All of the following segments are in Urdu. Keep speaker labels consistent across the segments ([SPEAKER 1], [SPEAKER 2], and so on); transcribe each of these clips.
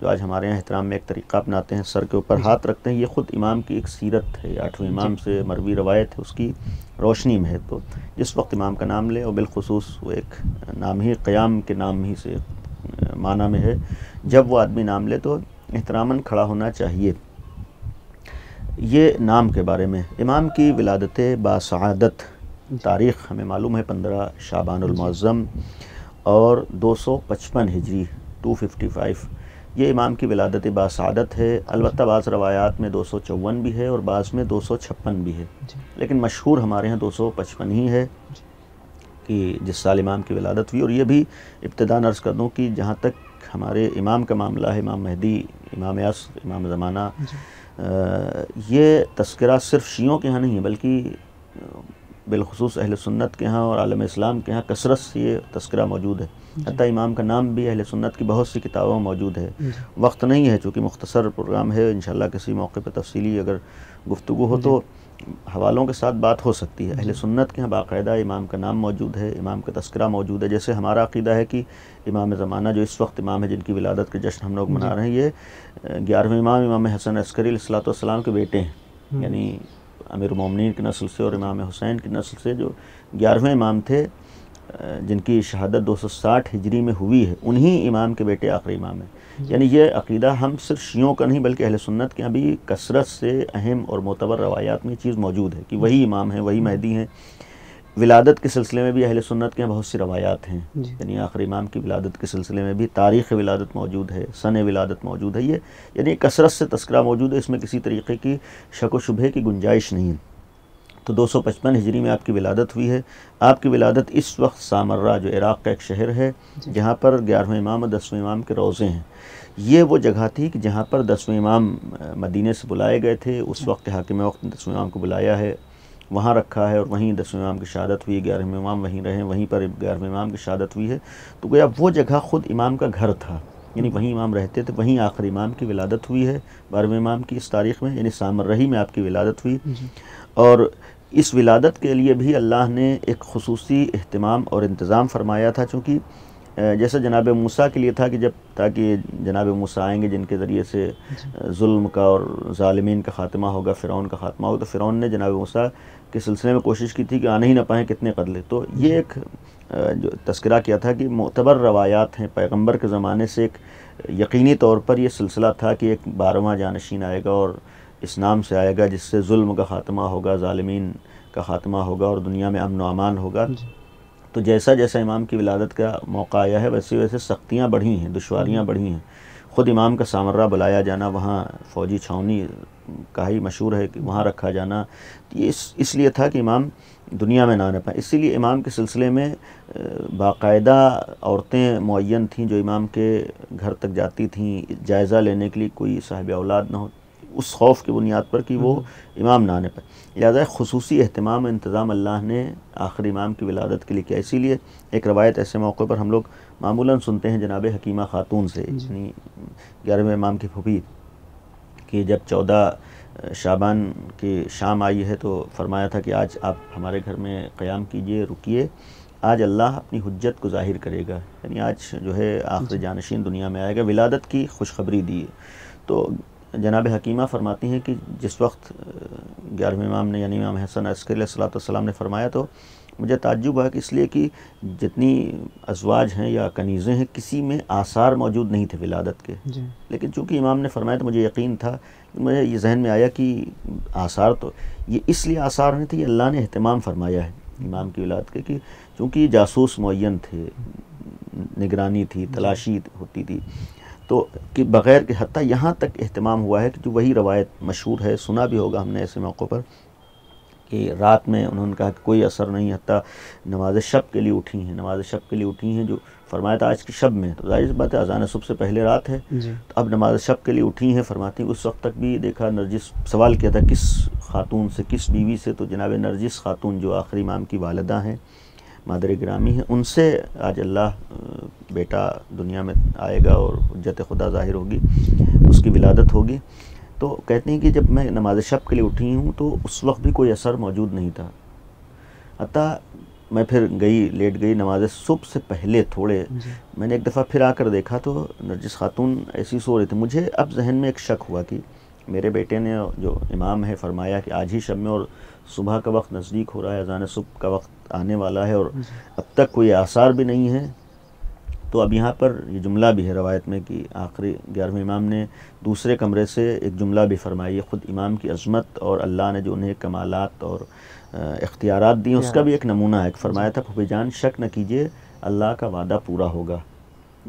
[SPEAKER 1] جو آج ہمارے یہاں احترام میں ایک طریقہ اپناتے ہیں، سر کے اوپر ہاتھ رکھتے ہیں، یہ خود امام کی ایک سیرت ہے، 8ویں امام سے مروی روایت ہے، اس کی روشنی میں ہے۔ تو جس وقت امام کا نام لے، اور بالخصوص وہ ایک نام ہی قیام کے نام ہی سے معنی میں ہے، جب وہ آدمی نام لے تو احتراماً کھڑا ہونا چاہیے۔ یہ نام کے بارے میں امام کی ولادت باسعادت تاریخ ہمیں معلوم ہے 15 شعبان المعظم اور 255 ہجری 255، یہ امام کی ولادت باسعادت ہے۔ البتہ بعض روایات میں 254 بھی ہے اور بعض میں 256 بھی ہے، لیکن مشہور ہمارے ہاں 255 ہی ہے کہ جس سال امام کی ولادت ہوئی۔ اور یہ بھی ابتداء عرض کر دوں کہ جہاں تک ہمارے امام کا معاملہ ہے، امام مہدی، امام عصر، امام زمانہ، یہ تذکرہ صرف شیعوں کے ہاں نہیں ہے، بلکہ بالخصوص اہل سنت کے ہاں اور عالم اسلام کے ہاں کثرت سے یہ تذکرہ موجود ہے۔ حتیٰ امام کا نام بھی اہل سنت کی بہت سی کتابوں میں موجود ہے۔ وقت نہیں ہے چونکہ مختصر پروگرام ہے، انشاءاللہ کسی موقع پہ تفصیلی اگر گفتگو ہو تو حوالوں کے ساتھ بات ہو سکتی ہے۔ اہل سنت کے ہاں باقاعدہ امام کا نام موجود ہے، امام کا تذکرہ موجود ہے۔ جیسے ہمارا عقیدہ ہے کہ امام زمانہ جو اس وقت امام ہے، جن کی ولادت کے جشن ہم لوگ منا رہے ہیں، یہ 11ویں امام امام حسن عسکری علیہ السلام کے بیٹے ہیں، یعنی امیر المومنین کی نسل سے اور امام حسین کی نسل سے جو 11ویں امام تھے، جن کی شہادت 260 ہجری میں ہوئی ہے، انہی امام کے بیٹے آخری امام ہیں۔ یعنی یہ عقیدہ ہم صرف شیعوں کا نہیں بلکہ اہل سنت کے ہاں بھی کثرت سے اہم اور معتبر روایات میں یہ چیز موجود ہے کہ وہی امام ہیں، وہی مہدی ہیں۔ ولادت کے سلسلے میں بھی اہل سنت کے بہت سی روایات ہیں، یعنی آخری امام کی ولادت کے سلسلے میں بھی تاریخ ولادت موجود ہے، سن ولادت موجود ہے، یہ یعنی کثرت سے تذکرہ موجود ہے، اس میں کسی طریقے کی شک و شبہے کی گنجائش نہیں ہے۔ تو 255 ہجری میں آپ کی ولادت ہوئی ہے۔ آپ کی ولادت اس وقت سامرہ جو عراق کا ایک شہر ہے، جہاں پر 11ویں امام اور 10ویں امام کے روضے ہیں، یہ وہ جگہ تھی کہ جہاں پر 10ویں امام مدینے سے بلائے گئے تھے، اس وقت حاکم وقت 10ویں امام کو بلایا ہے، وہاں رکھا ہے، اور وہیں 10ویں امام کی شہادت ہوئی، 11ویں امام وہیں رہے، وہیں پر 11ویں امام کی شہادت ہوئی ہے۔ تو گویا وہ جگہ خود امام کا گھر تھا، یعنی وہیں امام رہتے تھے، وہیں آخری امام کی ولادت ہوئی ہے 12ویں امام کی اس تاریخ میں، یعنی سامرہی میں آپ کی ولادت ہوئی۔ اور اس ولادت کے لیے بھی اللہ نے ایک خصوصی اہتمام اور انتظام فرمایا تھا، چونکہ جیسے جناب موسیٰ کے لیے تھا کہ تاکہ جناب موسیٰ آئیں گے جن کے ذریعے سے ظلم کا اور ظالمین کا خاتمہ ہوگا، فرعون کا خاتمہ ہوگا، تو فرعون نے جناب موسیٰ کے سلسلے میں کوشش کی تھی کہ آنے ہی نہ پائیں، کتنے قتل۔ تو یہ ایک جو تذکرہ کیا تھا کہ معتبر روایات ہیں پیغمبر کے زمانے سے، ایک یقینی طور پر یہ سلسلہ تھا کہ ایک 12واں جانشین آئے گا اور اس نام سے آئے گا جس سے ظلم کا خاتمہ ہوگا، ظالمین کا خاتمہ ہوگا اور دنیا میں امن و امان ہوگا۔ تو جیسا جیسا امام کی ولادت کا موقع آیا ہے، ویسے ویسے سختیاں بڑھی ہیں، دشواریاں بڑھی ہیں۔ خود امام کا سامرہ بلایا جانا، وہاں فوجی چھاؤنی کا ہی مشہور ہے کہ وہاں رکھا جانا، یہ اس لیے تھا کہ امام دنیا میں نہ آنے پائیں۔ اسی لیے امام کے سلسلے میں باقاعدہ عورتیں معین تھیں جو امام کے گھر تک جاتی تھیں جائزہ لینے کے لیے، کوئی صاحب اولاد نہ ہو، اس خوف کی بنیاد پر کہ وہ امام نہ آنے پائے، لہٰذا خصوصی اہتمام و انتظام اللہ نے آخری امام کی ولادت کے لیے کیا۔ اسی لیے ایک روایت ایسے موقع پر ہم لوگ معمولاً سنتے ہیں جناب حکیمہ خاتون سے، یعنی 11ویں امام کی پھوپھی، کہ جب 14 شعبان کی شام آئی ہے تو فرمایا تھا کہ آج آپ ہمارے گھر میں قیام کیجئے، رکیے، آج اللہ اپنی حجت کو ظاہر کرے گا، یعنی آج جو ہے آخری جانشین دنیا میں آئے گا، ولادت کی خوشخبری دی ہے۔ تو جناب حکیمہ فرماتی ہیں کہ جس وقت 11ویں امام نے یعنی امام حسن عسکری علیہ السلام نے فرمایا تو مجھے تعجب ہوا، کہ اس لیے کہ جتنی ازواج ہیں یا کنیزیں ہیں کسی میں آثار موجود نہیں تھے ولادت کے، لیکن چونکہ امام نے فرمایا تو مجھے یقین تھا، مجھے یہ ذہن میں آیا کہ آثار تو یہ اس لیے آثار نہیں تھے، یہ اللہ نے اہتمام فرمایا ہے امام کی ولادت کے، کہ چونکہ جاسوس معین تھے، نگرانی تھی، تلاشی ہوتی تھی، تو کہ بغیر کہ حتیٰ یہاں تک اہتمام ہوا ہے کہ جو وہی روایت مشہور ہے، سنا بھی ہوگا ہم نے ایسے موقع پر، کہ رات میں انہوں نے کہا کہ کوئی اثر نہیں، حتیٰ نماز شب کے لیے اٹھی ہیں، نماز شب کے لیے اٹھی ہیں، جو فرمایا تھا آج کی شب میں، تو ظاہر سی بات ہے اذان صبح سے پہلے رات ہے، تو اب نماز شب کے لیے اٹھی ہیں۔ فرماتی ہیں اس وقت تک بھی دیکھا نرجس، سوال کیا تھا کس خاتون سے، کس بیوی سے، تو جناب نرجس خاتون جو آخری امام کی والدہ ہیں، مادر گرامی ہیں، ان سے آج اللہ بیٹا دنیا میں آئے گا اور حجت خدا ظاہر ہوگی، اس کی ولادت ہوگی۔ تو کہتے ہیں کہ جب میں نماز شب کے لیے اٹھی ہوں تو اس وقت بھی کوئی اثر موجود نہیں تھا، حتیٰ میں پھر لیٹ گئی نماز صبح سے پہلے تھوڑے. میں نے ایک دفعہ پھر آ کر دیکھا تو نرجس خاتون ایسی سو رہی تھی. مجھے اب ذہن میں ایک شک ہوا کہ میرے بیٹے نے جو امام ہے فرمایا کہ آج ہی شب میں اور صبح کا وقت نزدیک ہو رہا ہے, اذان صبح کا وقت آنے والا ہے اور اب تک کوئی آثار بھی نہیں ہے. تو اب یہاں پر یہ جملہ بھی ہے روایت میں کہ آخری 11ویں امام نے دوسرے کمرے سے ایک جملہ بھی فرمائی ہے. خود امام کی عظمت اور اللہ نے جو انہیں کمالات اور اختیارات دی اس کا بھی ایک نمونہ ہے. فرمایا تھا پھوپھی جان شک نہ کیجیے اللہ کا وعدہ پورا ہوگا,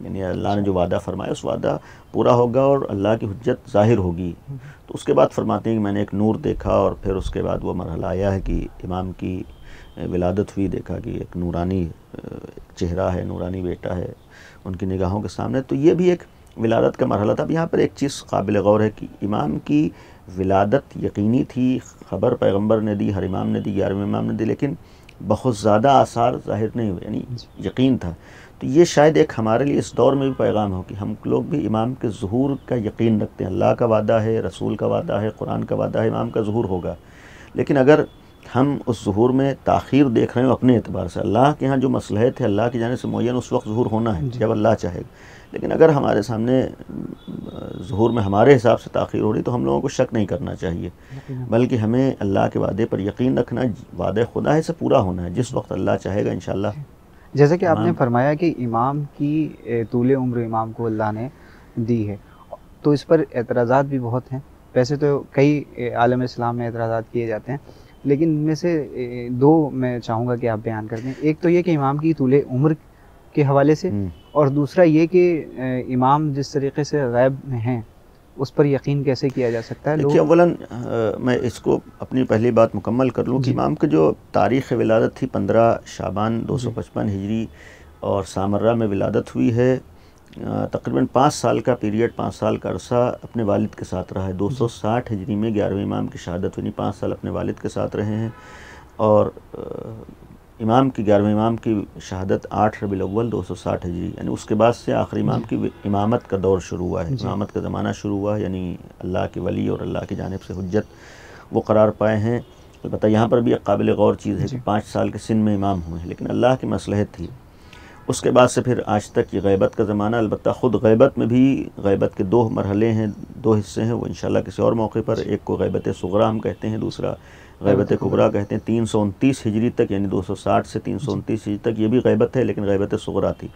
[SPEAKER 1] یعنی اللہ نے جو وعدہ فرمایا اس وعدہ پورا ہوگا اور اللہ کی حجت ظاہر ہوگی. تو اس کے بعد فرماتے ہیں کہ میں نے ایک نور دیکھا اور پھر اس کے بعد وہ مرحلہ آیا ہے کہ امام کی ولادت ہوئی, دیکھا کہ ایک نورانی چہرہ ہے, نورانی بیٹا ہے ان کی نگاہوں کے سامنے. تو یہ بھی ایک ولادت کا مرحلہ تھا. اب یہاں پر ایک چیز قابل غور ہے کہ امام کی ولادت یقینی تھی, خبر پیغمبر نے دی, ہر امام نے دی, 11ویں امام نے دی, لیکن بہت زیادہ آثار ظاہر نہیں ہوئے, یعنی یقین تھا. تو یہ شاید ایک ہمارے لیے اس دور میں بھی پیغام ہو کہ ہم لوگ بھی امام کے ظہور کا یقین رکھتے ہیں. اللہ کا وعدہ ہے, رسول کا وعدہ ہے, قرآن کا وعدہ ہے, امام کا ظہور ہوگا. لیکن اگر ہم اس ظہور میں تاخیر دیکھ رہے ہیں اپنے اعتبار سے, اللہ کے ہاں جو مصلحت ہے اللہ کی جانب سے معین اس وقت ظہور ہونا ہے جب اللہ چاہے گا. لیکن اگر ہمارے سامنے ظہور میں ہمارے حساب سے تاخیر ہو رہی تو ہم لوگوں کو شک نہیں کرنا چاہیے, بلکہ ہمیں اللہ کے وعدے پر یقین رکھنا ہے. وعدہ خدا ہے سے پورا ہونا ہے, جس وقت اللہ چاہے گا انشاءاللہ.
[SPEAKER 2] جیسا کہ آپ نے فرمایا کہ امام کی طول عمر امام کو اللہ نے دی ہے, تو اس پر اعتراضات بھی بہت ہیں. ویسے تو کئی عالم اسلام میں اعتراضات کیے جاتے ہیں, لیکن ان میں سے دو میں چاہوں گا کہ آپ بیان کر دیں. ایک تو یہ کہ امام کی طول عمر کے حوالے سے, اور دوسرا یہ کہ امام جس طریقے سے غیب میں ہیں اس پر یقین کیسے کیا جا سکتا ہے.
[SPEAKER 1] دیکھیے اولاً میں اس کو اپنی پہلی بات مکمل کر لوں کہ امام کی جو تاریخ ولادت تھی 15 شعبان 255 ہجری اور سامرہ میں ولادت ہوئی ہے. تقریباً 5 سال کا پیریڈ, 5 سال کا عرصہ اپنے والد کے ساتھ رہا ہے. 260 ہجری میں 11ویں امام کی شہادت ہوئی, 5 سال اپنے والد کے ساتھ رہے ہیں. اور امام کی 11ویں امام کی شہادت 8 ربیع الاول 260 ہجری, یعنی اس کے بعد سے آخری امام کی امامت کا دور شروع ہوا ہے, امامت کا زمانہ شروع ہوا ہے, یعنی اللہ کے ولی اور اللہ کی جانب سے حجت وہ قرار پائے ہیں. البتہ یہاں پر بھی ایک قابل غور چیز ہے کہ 5 سال کے سن میں امام ہوئے ہیں, لیکن اللہ کی مصلحت تھی. اس کے بعد سے پھر آج تک یہ غیبت کا زمانہ. البتہ خود غیبت میں بھی غیبت کے 2 مرحلے ہیں, 2 حصے ہیں, وہ انشاءاللہ کسی اور موقع پر. ایک کو غیبت صغریٰ ہم کہتے ہیں, دوسرا غیبت کبریٰ کہتے ہیں. 329 ہجری تک, یعنی 260 سے 329 ہجری تک یہ بھی غیبت ہے, لیکن غیبت صغریٰ تھی.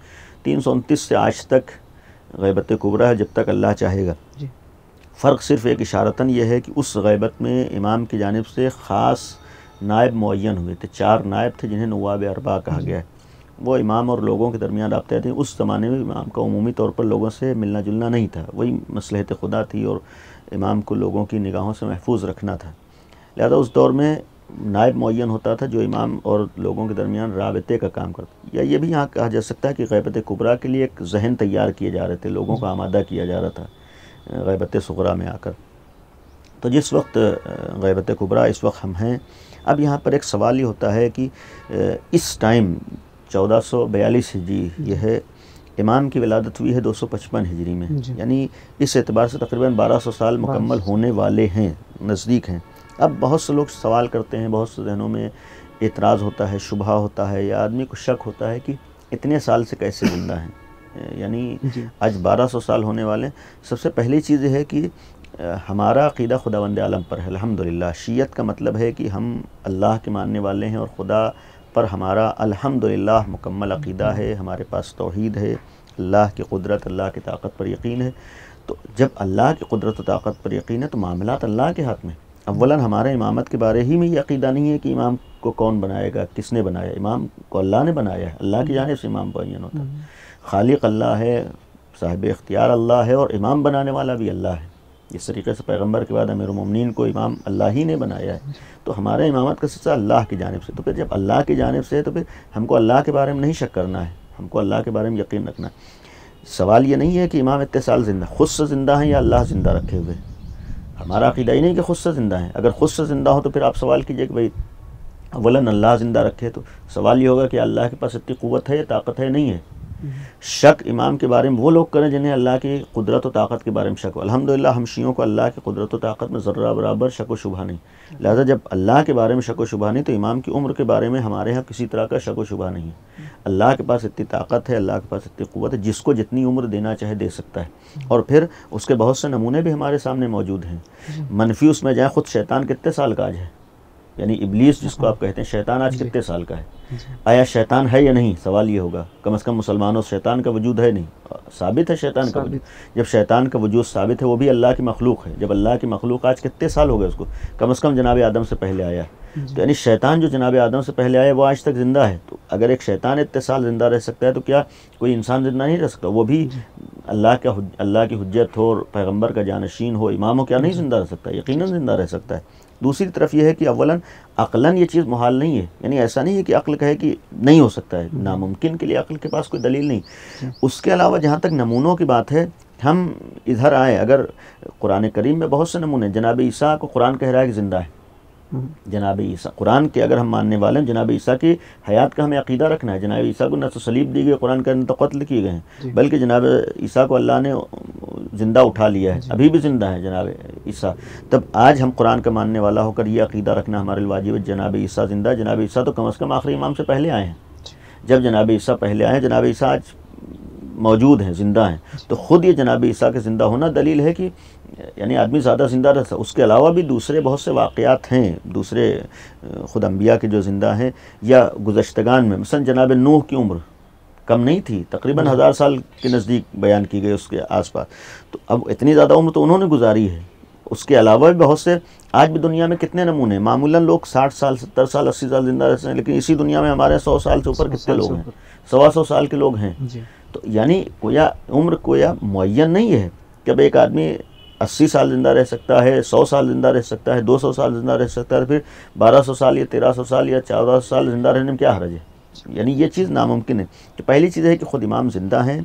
[SPEAKER 1] 329 سے آج تک غیبت کبریٰ ہے, جب تک اللہ چاہے گا. فرق صرف ایک اشارتاً یہ ہے کہ اس غیبت میں امام کی جانب سے خاص نائب معین ہوئے تھے. 4 نائب تھے جنہیں نواب اربعہ کہا گیا ہے. وہ امام اور لوگوں کے درمیان رابطے تھے. اس زمانے میں امام کا عمومی طور پر لوگوں سے ملنا جلنا نہیں تھا, وہی مصلحت خدا تھی اور امام کو لوگوں کی نگاہوں سے محفوظ رکھنا تھا. لہذا اس دور میں نائب معین ہوتا تھا جو امام اور لوگوں کے درمیان رابطے کا کام کرتا. یا یہ بھی یہاں کہا جا سکتا ہے کہ غیبت کبریٰ کے لیے ایک ذہن تیار کیے جا رہے تھے, لوگوں کو آمادہ کیا جا رہا تھا غیبت صغریٰ میں آ کر. تو جس وقت غیبت کبریٰ اس وقت ہم ہیں, اب یہاں پر ایک سوال یہ ہوتا ہے کہ اس ٹائم 1442 ہجری یہ ہے, امام کی ولادت ہوئی ہے 255 ہجری میں, یعنی اس اعتبار سے تقریباً 1200 سال مکمل ہونے والے ہیں, نزدیک ہیں. اب بہت سے لوگ سوال کرتے ہیں, بہت سے ذہنوں میں اعتراض ہوتا ہے, شبہ ہوتا ہے, یا آدمی کو شک ہوتا ہے کہ اتنے سال سے کیسے زندہ ہیں, یعنی آج 1200 سال ہونے والے. سب سے پہلی چیز یہ ہے کہ ہمارا عقیدہ خداوند عالم پر ہے الحمدللہ. شیعت کا مطلب ہے کہ ہم اللہ کے ماننے والے ہیں اور خدا پر ہمارا الحمدللہ مکمل عقیدہ ہے. ہمارے پاس توحید ہے, اللہ کی قدرت, اللہ کی طاقت پر یقین ہے. تو جب اللہ کی قدرت و طاقت پر یقین ہے تو معاملات اللہ کے ہاتھ میں. اولاً ہمارے امامت کے بارے ہی میں یہ عقیدہ نہیں ہے کہ امام کو کون بنائے گا, کس نے بنایا. امام کو اللہ نے بنایا ہے, اللہ کی جانب سے امام معین ہوتا ہے. خالق اللہ ہے, صاحب اختیار اللہ ہے, اور امام بنانے والا بھی اللہ ہے. جس طریقے سے پیغمبر کے بعد امیر المومنین کو امام اللہ ہی نے بنایا ہے. تو ہمارے امامت کا سلسلہ اللہ کی جانب سے. تو پھر جب اللہ کی جانب سے ہے تو پھر ہم کو اللہ کے بارے میں نہیں شک کرنا ہے, ہم کو اللہ کے بارے میں یقین رکھنا ہے. سوال یہ نہیں ہے کہ امام اتنے سال زندہ, خود سے زندہ ہیں یا اللہ زندہ رکھے ہوئے. ہمارا عقیدہ ہی نہیں کہ خود سے زندہ ہیں. اگر خود سے زندہ ہو تو پھر آپ سوال کیجئے کہ بھائی اولاً اللہ زندہ رکھے, تو سوال یہ ہوگا کہ اللہ کے پاس اتنی قوت ہے یا طاقت ہے, نہیں ہے. شک امام کے بارے میں وہ لوگ کریں جنہیں اللہ کی قدرت و طاقت کے بارے میں شک ہو. الحمدللہ ہم شیعوں کو اللہ کی قدرت و طاقت میں ذرہ برابر شک و شبہ نہیں. لہذا جب اللہ کے بارے میں شک و شبہ نہیں تو امام کی عمر کے بارے میں ہمارے ہاں کسی طرح کا شک و شبہ نہیں ہے. اللہ کے پاس اتنی طاقت ہے, اللہ کے پاس اتنی قوت ہے, جس کو جتنی عمر دینا چاہے دے سکتا ہے. اور پھر اس کے بہت سے نمونے بھی ہمارے سامنے موجود ہیں. منفی اس میں جائیں, خود شیطان کتنے سال کا آج ہے, یعنی ابلیس جس کو آپ کہتے ہیں, شیطان آج کتنے سال کا ہے؟ آیا شیطان ہے یا نہیں؟ سوال یہ ہوگا. کم از کم مسلمانوں شیطان کا وجود ہے نہیں, ثابت ہے شیطان کا وجود. جب شیطان کا وجود ثابت ہے, وہ بھی اللہ کی مخلوق ہے, جب اللہ کی مخلوق آج کتنے سال ہو گئے اس کو, کم از کم جناب آدم سے پہلے آیا ہے. تو یعنی شیطان جو جناب آدم سے پہلے آیا وہ آج تک زندہ ہے. تو اگر ایک شیطان اتنے سال زندہ رہ سکتا ہے تو کیا کوئی انسان زندہ نہیں رہ سکتا؟ وہ بھی اللہ کی حجت ہو اور پیغمبر کا جانشین ہو, امام ہو, کیا نہیں زندہ رہ سکتا؟ یقیناً زندہ رہ سکتا ہے. دوسری طرف یہ ہے کہ اولاً عقلاً یہ چیز محال نہیں ہے, یعنی ایسا نہیں ہے کہ عقل کہے کہ نہیں ہو سکتا ہے, ناممکن کے لیے عقل کے پاس کوئی دلیل نہیں. اس کے علاوہ جہاں تک نمونوں کی بات ہے, ہم ادھر آئیں, اگر قرآن کریم میں بہت سے نمونے, جناب عیسیٰ کو قرآن کہہ رہا ہے کہ زندہ ہے. جناب عیسیٰ قرآن کے اگر ہم ماننے والے ہیں, جناب عیسیٰ کی حیات کا ہمیں عقیدہ رکھنا ہے. جناب عیسیٰ کو نہ تو صلیب دی گئی, قرآن کے اندر تو قتل کیے گئے ہیں, بلکہ جناب عیسیٰ کو اللہ نے زندہ اٹھا لیا ہے, ابھی بھی زندہ ہے جناب عیسیٰ. تب آج ہم قرآن کا ماننے والا ہو کر یہ عقیدہ رکھنا ہمارے واجب ہے, جناب عیسیٰ زندہ ہے. جناب عیسیٰ تو کم از کم آخری امام سے پہلے آئے ہیں. جب جناب عیسیٰ پہلے آئے ہیں, جناب عیسیٰ آج موجود ہیں, زندہ ہیں, تو خود یہ جناب عیسیٰ کے زندہ ہونا دلیل ہے کہ یعنی آدمی زیادہ زندہ رہ سکتا. اس کے علاوہ بھی دوسرے بہت سے واقعات ہیں, دوسرے خود انبیاء کے جو زندہ ہیں یا گزشتگان میں. مثلا جناب نوح کی عمر کم نہیں تھی, تقریباً 1000 سال کے نزدیک بیان کی گئی, اس کے آس پاس. تو اب اتنی زیادہ عمر تو انہوں نے گزاری ہے. اس کے علاوہ بھی بہت سے آج بھی دنیا میں کتنے نمونے ہیں. معمولاً لوگ 60 سال 70 سال 80 سال زندہ رہتے ہیں, لیکن اسی دنیا میں ہمارے 100 سال سے اوپر کتنے لوگ ہیں, 125 سال کے لوگ ہیں. تو یعنی کویا عمر کویا معین نہیں ہے کہ اب ایک آدمی 80 سال زندہ رہ سکتا ہے, 100 سال زندہ رہ سکتا ہے, 200 سال زندہ رہ سکتا ہے, پھر 1200 سال یا 1300 سال یا 1400 سال زندہ رہنے میں کیا حرج ہے؟ یعنی یہ چیز ناممکن ہے. تو پہلی چیز ہے کہ خود امام زندہ ہیں.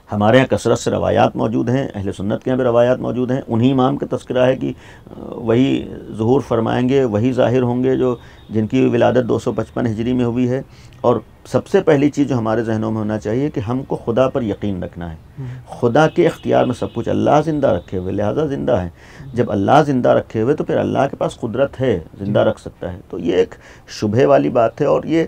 [SPEAKER 1] ہمارے یہاں کثرت سے روایات موجود ہیں, اہل سنت کے یہاں بھی روایات موجود ہیں. انہی امام کا تذکرہ ہے کہ وہی ظہور فرمائیں گے, وہی ظاہر ہوں گے جو جن کی ولادت 255 ہجری میں ہوئی ہے. اور سب سے پہلی چیز جو ہمارے ذہنوں میں ہونا چاہیے کہ ہم کو خدا پر یقین رکھنا ہے. خدا کے اختیار میں سب کچھ, اللہ زندہ رکھے ہوئے لہذا زندہ ہے. جب اللہ زندہ رکھے ہوئے تو پھر اللہ کے پاس قدرت ہے, زندہ رکھ سکتا ہے. تو یہ ایک شبہ والی بات ہے, اور یہ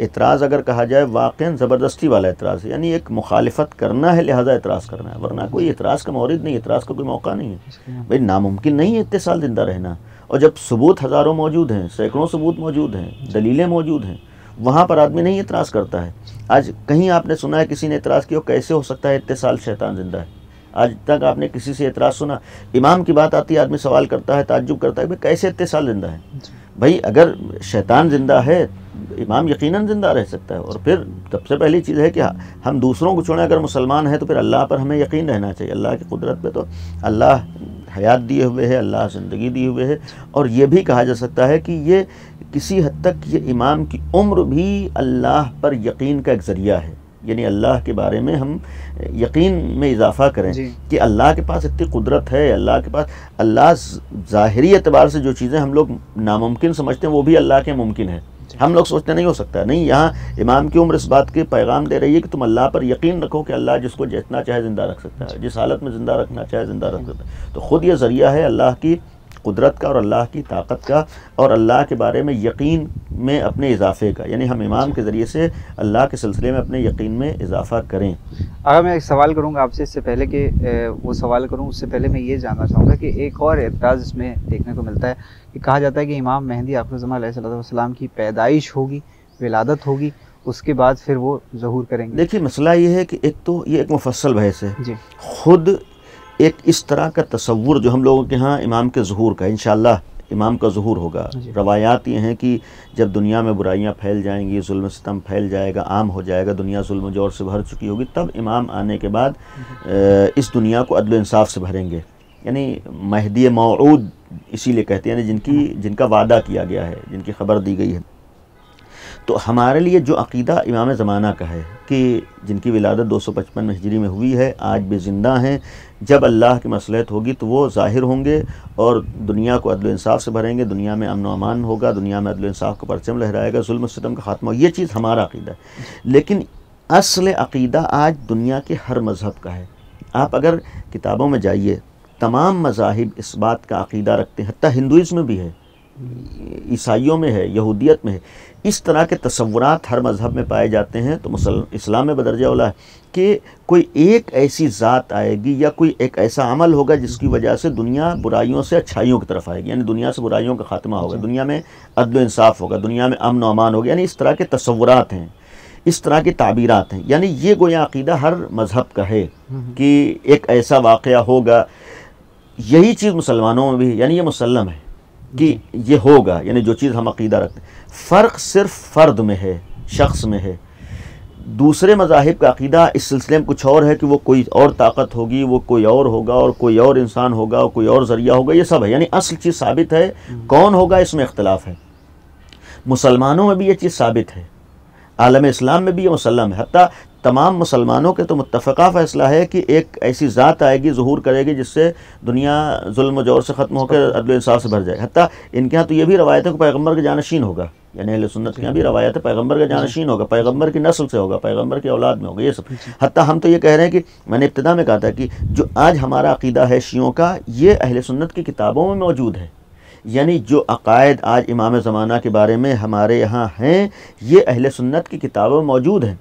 [SPEAKER 1] اعتراض اگر کہا جائے واقعاً زبردستی والا اعتراض ہے. یعنی ایک مخالفت کرنا ہے لہذا اعتراض کرنا ہے, ورنہ کوئی اعتراض کا مورد نہیں, اعتراض کا کوئی موقع نہیں ہے. بھائی ناممکن نہیں ہے اتنے سال زندہ رہنا, اور جب ثبوت ہزاروں موجود ہیں, سینکڑوں ثبوت موجود ہیں, دلیلیں موجود ہیں, وہاں پر آدمی نہیں اعتراض کرتا ہے. آج کہیں آپ نے سنا ہے کسی نے اعتراض کیا کیسے ہو سکتا ہے اتنے سال شیطان زندہ ہے؟ آج تک آپ نے کسی سے اعتراض سنا؟ امام کی بات آتی ہے, آدمی سوال کرتا ہے, تعجب کرتا ہے, بھائی کیسے اتنے سال زندہ ہے؟ بھائی اگر شیطان زندہ ہے, امام یقیناً زندہ رہ سکتا ہے. اور پھر سب سے پہلی چیز ہے کہ ہم دوسروں کو چھوڑیں, اگر مسلمان ہیں تو پھر اللہ پر ہمیں یقین رہنا چاہیے, اللہ کی قدرت پہ. تو اللہ حیات دیے ہوئے ہے, اللہ زندگی دیے ہوئے ہے. اور یہ بھی کہا جا سکتا ہے کہ یہ کسی حد تک یہ امام کی عمر بھی اللہ پر یقین کا ایک ذریعہ ہے. یعنی اللہ کے بارے میں ہم یقین میں اضافہ کریں کہ اللہ کے پاس اتنی قدرت ہے, اللہ کے پاس, اللہ ظاہری اعتبار سے جو چیزیں ہم لوگ ناممکن سمجھتے ہیں وہ بھی اللہ کے ممکن ہے. ہم لوگ سوچتے نہیں ہو سکتا, نہیں, یہاں امام کی عمر اس بات کے پیغام دے رہی ہے کہ تم اللہ پر یقین رکھو کہ اللہ جس کو جتنا چاہے زندہ رکھ سکتا ہے, جس حالت میں زندہ رکھنا چاہے زندہ رکھ سکتا ہے. تو خود یہ ذریعہ ہے اللہ کی قدرت کا اور اللہ کی طاقت کا, اور اللہ کے بارے میں یقین میں اپنے اضافے کا. یعنی ہم امام کے ذریعے سے اللہ کے سلسلے میں اپنے یقین میں اضافہ کریں.
[SPEAKER 2] اگر میں ایک سوال کروں گا آپ سے, اس سے پہلے کہ وہ سوال کروں اس سے پہلے میں یہ جاننا چاہوں گا کہ ایک اور اعتراض اس میں دیکھنے کو ملتا ہے کہ کہا جاتا ہے کہ امام مہدی آخر الزمان علیہ الصلوۃ والسلام کی پیدائش ہوگی, ولادت ہوگی, اس کے بعد پھر وہ ظہور کریں گے.
[SPEAKER 1] دیکھیے مسئلہ یہ ہے کہ ایک تو یہ ایک مفصل بحث ہے.
[SPEAKER 2] جی,
[SPEAKER 1] خود ایک اس طرح کا تصور جو ہم لوگوں کے ہاں امام کے ظہور کا, انشاءاللہ امام کا ظہور ہوگا. روایات یہ ہیں کہ جب دنیا میں برائیاں پھیل جائیں گی, ظلم و ستم پھیل جائے گا, عام ہو جائے گا, دنیا ظلم و جور سے بھر چکی ہوگی, تب امام آنے کے بعد اس دنیا کو عدل و انصاف سے بھریں گے. یعنی مہدی موعود اسی لیے کہتے ہیں, یعنی جن کا وعدہ کیا گیا ہے, جن کی خبر دی گئی ہے. تو ہمارے لیے جو عقیدہ امام زمانہ کا ہے کہ جن کی ولادت 255 ہجری میں ہوئی ہے, آج بھی زندہ ہیں, جب اللہ کی مصلحت ہوگی تو وہ ظاہر ہوں گے اور دنیا کو عدل و انصاف سے بھریں گے, دنیا میں امن و امان ہوگا, دنیا میں عدل و انصاف کا پرچم لہرائے گا, ظلم و ستم کا خاتمہ. یہ چیز ہمارا عقیدہ ہے. لیکن اصل عقیدہ آج دنیا کے ہر مذہب کا ہے. آپ اگر کتابوں میں جائیے تمام مذاہب اس بات کا عقیدہ رکھتے ہیں، حتیٰ ہندوازم میں بھی ہے، عیسائیوں میں ہے، یہودیت میں ہے. اس طرح کے تصورات ہر مذہب میں پائے جاتے ہیں. تو اسلام میں بدرجہ اولا ہے کہ کوئی ایک ایسی ذات آئے گی یا کوئی ایک ایسا عمل ہوگا جس کی وجہ سے دنیا برائیوں سے اچھائیوں کی طرف آئے گی، یعنی دنیا سے برائیوں کا خاتمہ ہوگا، دنیا میں عدل و انصاف ہوگا، دنیا میں امن و امان ہوگا. یعنی اس طرح کے تصورات ہیں، اس طرح کی تعبیرات ہیں. یعنی یہ گویا عقیدہ ہر مذہب کا ہے کہ ایک ایسا واقعہ ہوگا. یہی چیز مسلمانوں میں بھی ہے، یعنی یہ مسلم ہے کہ یہ ہوگا، یعنی جو چیز ہم عقیدہ رکھتے ہیں. فرق صرف فرد میں ہے، شخص میں ہے. دوسرے مذاہب کا عقیدہ اس سلسلے میں کچھ اور ہے کہ وہ کوئی اور طاقت ہوگی، وہ کوئی اور ہوگا، اور کوئی اور انسان ہوگا، اور کوئی اور ذریعہ ہوگا. یہ سب ہے، یعنی اصل چیز ثابت ہے. کون ہوگا اس میں اختلاف ہے. مسلمانوں میں بھی یہ چیز ثابت ہے، عالم اسلام میں بھی یہ مسلم ہے. حتیٰ تمام مسلمانوں کے تو متفقہ فیصلہ ہے کہ ایک ایسی ذات آئے گی، ظہور کرے گی، جس سے دنیا ظلم و جور سے ختم ہو کر عدل و انصاف سے بھر جائے. حتیٰ ان کے ہاں تو یہ بھی روایت ہے کہ پیغمبر کا جانشین ہوگا، یعنی اہل سنت کے یہاں بھی روایت ہے پیغمبر کا جانشین ہوگا، پیغمبر کی نسل سے ہوگا، پیغمبر کی اولاد میں ہوگا. یہ سب حتیٰ ہم تو یہ کہہ رہے ہیں کہ میں نے ابتدا میں کہا تھا کہ جو آج ہمارا عقیدہ ہے شیعوں کا، یہ اہل سنت کی کتابوں میں موجود ہے. یعنی جو عقائد آج امام زمانہ کے بارے میں ہمارے یہاں ہیں، یہ اہل سنت کی کتابوں میں موجود ہیں.